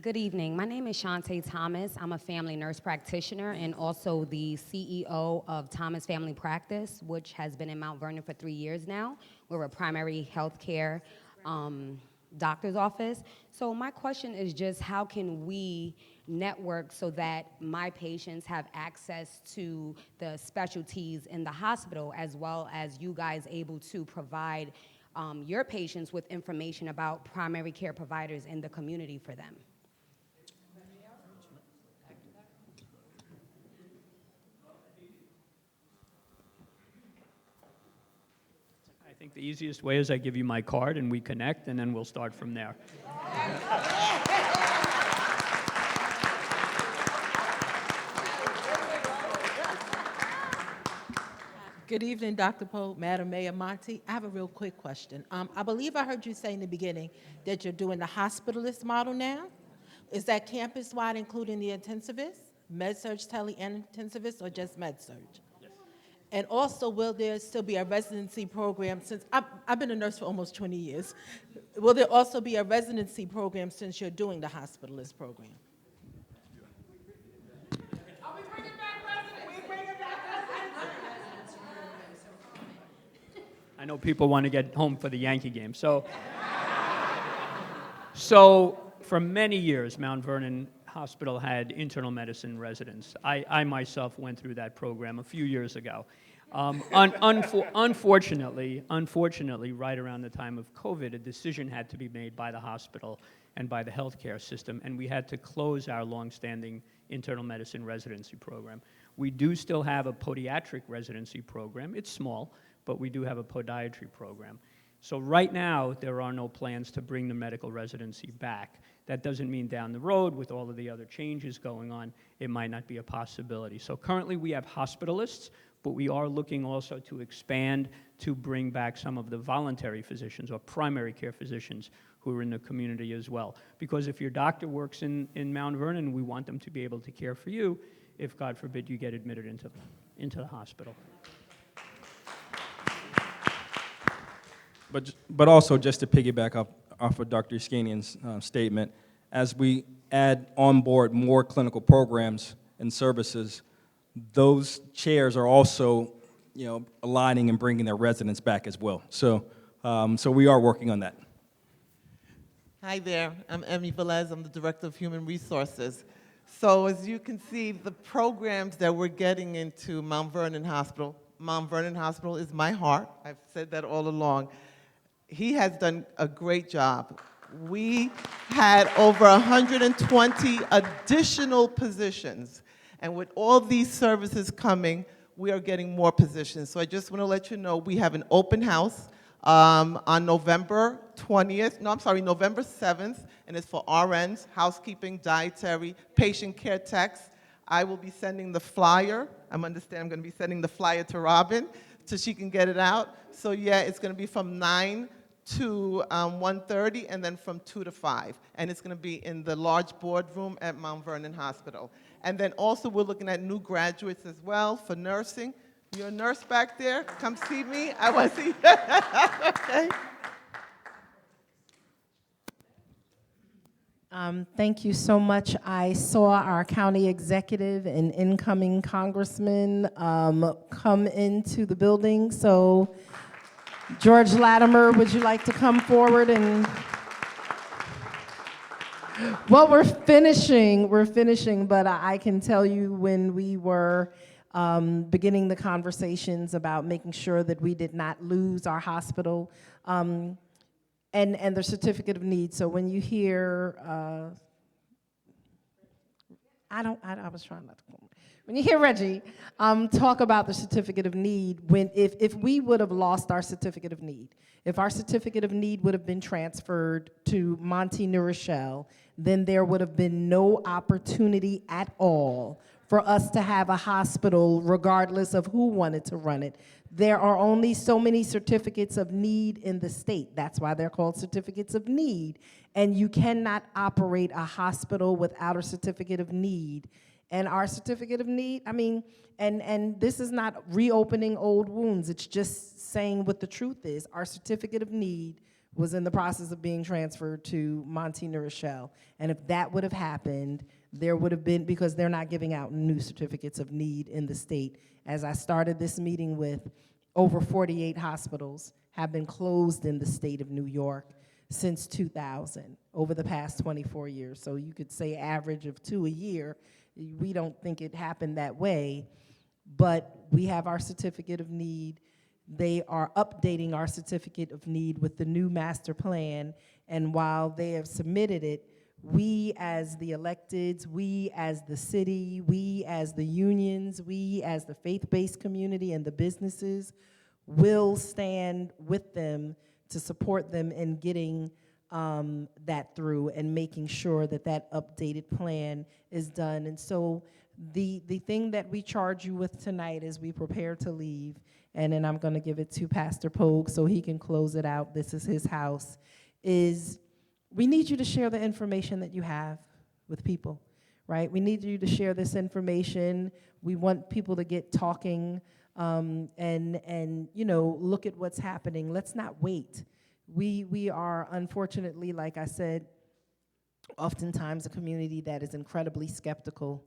Good evening. My name is Shantae Thomas. I'm a family nurse practitioner and also the CEO of Thomas Family Practice, which has been in Mount Vernon for 3 years now. We're a primary health care doctor's office. So my question is just how can we network so that my patients have access to the specialties in the hospital, as well as you guys able to provide your patients with information about primary care providers in the community for them? I think the easiest way is I give you my card and we connect, and then we'll start from there. Good evening, Dr. Pope, Madam Mayor Monty. I have a real quick question. I believe I heard you say in the beginning that you're doing the hospitalist model now. Is that campus-wide, including the intensivists, med-surg, tele, and intensivists, or just med-surg? And also, will there still be a residency program since, I've been a nurse for almost 20 years. Will there also be a residency program since you're doing the hospitalist program? I know people want to get home for the Yankee game. So for many years, Mount Vernon Hospital had internal medicine residents. I myself went through that program a few years ago. Unfortunately, right around the time of COVID, a decision had to be made by the hospital and by the healthcare system, and we had to close our longstanding internal medicine residency program. We do still have a podiatric residency program. It's small, but we do have a podiatry program. So right now, there are no plans to bring the medical residency back. That doesn't mean down the road, with all of the other changes going on, it might not be a possibility. So currently, we have hospitalists, but we are looking also to expand to bring back some of the voluntary physicians or primary care physicians who are in the community as well. Because if your doctor works in Mount Vernon, we want them to be able to care for you if, God forbid, you get admitted into the hospital. But also, just to piggyback off of Dr. Iskanian's statement, as we add on board more clinical programs and services, those chairs are also, aligning and bringing their residents back as well. So we are working on that. Hi there, I'm Emmy Velez, I'm the Director of Human Resources. So as you can see, the programs that we're getting into Mount Vernon Hospital is my heart. I've said that all along. He has done a great job. We had over 120 additional positions, and with all these services coming, we are getting more positions. So I just want to let you know we have an open house on November 7th, and it's for RNs, housekeeping, dietary, patient care techs. I will be sending the flyer. I'm going to be sending the flyer to Robin so she can get it out. So yeah, it's going to be from 9 to 1:30, and then from 2 to 5. And it's going to be in the large boardroom at Mount Vernon Hospital. And then also we're looking at new graduates as well for nursing. You're a nurse back there? Come see me. I want to see you. Okay. Thank you so much. I saw our county executive and incoming congressman come into the building. So George Latimer, would you like to come forward? And well, we're finishing, but I can tell you when we were beginning the conversations about making sure that we did not lose our hospital and the certificate of need. So when you hear, I was trying not to call him. When you hear Reggie talk about the certificate of need, if we would have lost our certificate of need, if our certificate of need would have been transferred to Monte New Rochelle, then there would have been no opportunity at all for us to have a hospital regardless of who wanted to run it. There are only so many certificates of need in the state. That's why they're called certificates of need. And you cannot operate a hospital without a certificate of need. And our certificate of need, I mean, and this is not reopening old wounds. It's just saying what the truth is. Our certificate of need was in the process of being transferred to Monte New Rochelle. And if that would have happened, there would have been, because they're not giving out new certificates of need in the state. As I started this meeting with, over 48 hospitals have been closed in the state of New York since 2000, over the past 24 years. So you could say average of 2 a year. We don't think it happened that way, but we have our certificate of need. They are updating our certificate of need with the new master plan, and while they have submitted it, we as the electeds, we as the city, we as the unions, we as the faith-based community and the businesses will stand with them to support them in getting that through and making sure that that updated plan is done. And so the thing that we charge you with tonight as we prepare to leave, and then I'm going to give it to Pastor Pogue so he can close it out, this is his house, is we need you to share the information that you have with people, right? We need you to share this information. We want people to get talking and you know, look at what's happening. Let's not wait. We are, unfortunately, like I said, oftentimes a community that is incredibly skeptical,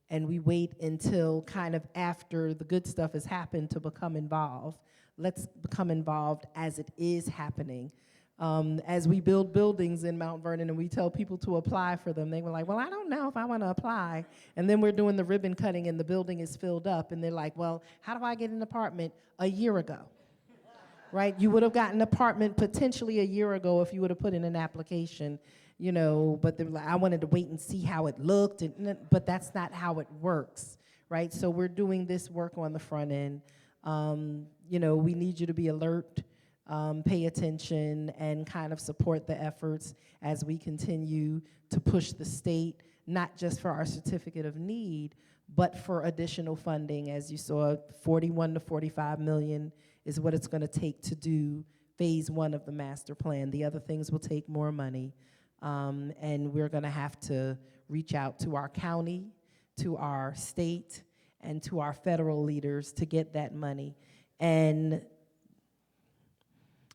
and we wait until kind of after the good stuff has happened to become involved. Let's become involved as it is happening. As we build buildings in Mount Vernon and we tell people to apply for them, they were like, well, I don't know if I want to apply. And then we're doing the ribbon cutting and the building is filled up, and they're like, well, how do I get an apartment a year ago? Right? You would have gotten an apartment potentially a year ago if you would have put in an application, you know, but like, I wanted to wait and see how it looked, but that's not how it works, right? So we're doing this work on the front end. You know, we need you to be alert, pay attention, and kind of support the efforts as we continue to push the state, not just for our certificate of need, but for additional funding. As you saw, 41 to 45 million is what it's going to take to do phase 1 of the master plan. The other things will take more money, and we're going to have to reach out to our county, to our state, and to our federal leaders to get that money. And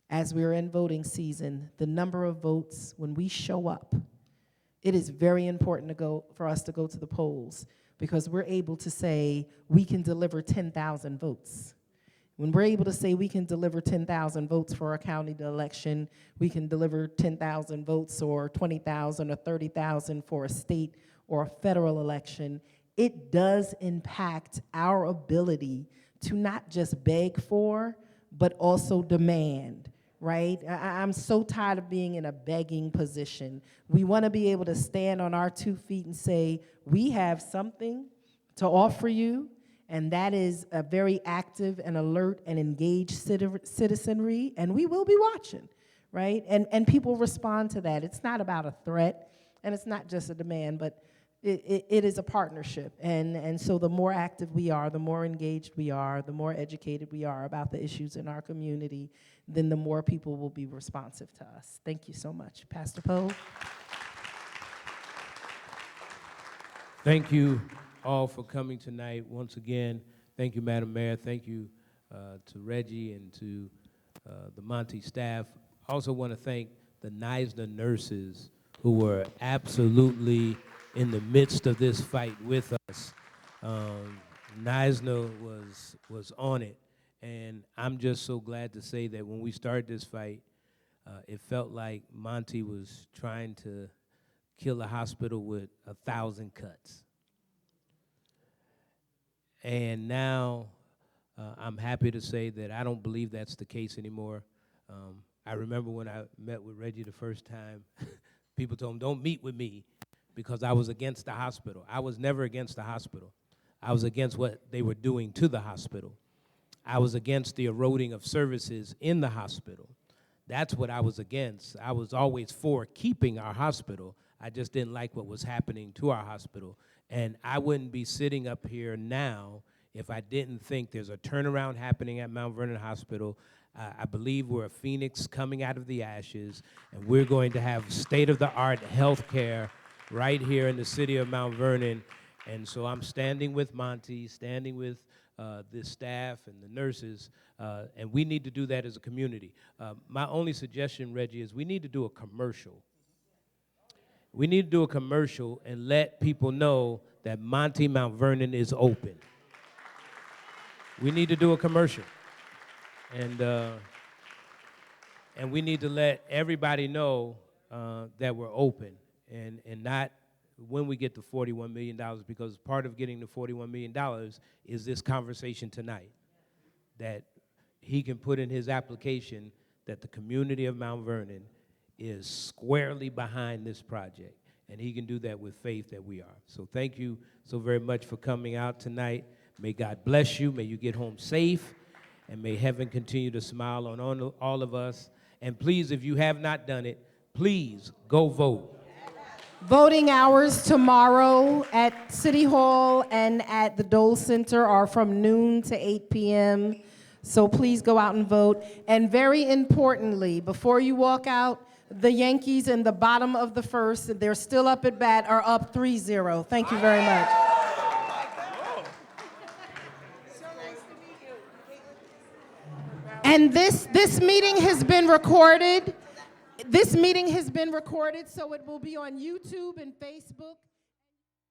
as we're in voting season, the number of votes, when we show up, it is very important for us to go to the polls, because we're able to say we can deliver 10,000 votes. When we're able to say we can deliver 10,000 votes for a county election, we can deliver 10,000 votes or 20,000 or 30,000 for a state or a federal election, it does impact our ability to not just beg for, but also demand, right? I'm so tired of being in a begging position. We want to be able to stand on our 2 feet and say, we have something to offer you, and that is a very active and alert and engaged citizenry, and we will be watching, right? And people respond to that. It's not about a threat, and it's not just a demand, but it is a partnership. And so the more active we are, the more engaged we are, the more educated we are about the issues in our community, then the more people will be responsive to us. Thank you so much. Pastor Poe. Thank you all for coming tonight. Once again, thank you, Madam Mayor. Thank you to Reggie and to the Monte staff. I also want to thank the NISNA nurses who were absolutely in the midst of this fight with us. NISNA was on it, and I'm just so glad to say that when we started this fight, it felt like Monte was trying to kill a hospital with 1,000 cuts. And now I'm happy to say that I don't believe that's the case anymore. I remember when I met with Reggie the first time, people told him, don't meet with me, because I was against the hospital. I was never against the hospital. I was against what they were doing to the hospital. I was against the eroding of services in the hospital. That's what I was against. I was always for keeping our hospital. I just didn't like what was happening to our hospital. And I wouldn't be sitting up here now if I didn't think there's a turnaround happening at Mount Vernon Hospital. I believe we're a phoenix coming out of the ashes, and we're going to have state-of-the-art health care right here in the city of Mount Vernon. And so I'm standing with Monty, standing with the staff and the nurses, and we need to do that as a community. My only suggestion, Reggie, is we need to do a commercial. We need to do a commercial and let people know that Monty Mount Vernon is open. We need to do a commercial. And we need to let everybody know that we're open and not when we get to $41 million, because part of getting to $41 million is this conversation tonight, that he can put in his application that the community of Mount Vernon is squarely behind this project, and he can do that with faith that we are. So thank you so very much for coming out tonight. May God bless you. May you get home safe, and may heaven continue to smile on all of us. And please, if you have not done it, please go vote. Voting hours tomorrow at City Hall and at the Dole Center are from noon to 8 p.m. So please go out and vote. And very importantly, before you walk out, the Yankees in the bottom of the first, they're still up at bat, are up 3-0. Thank you very much. And this meeting has been recorded. This meeting has been recorded, so it will be on YouTube and Facebook.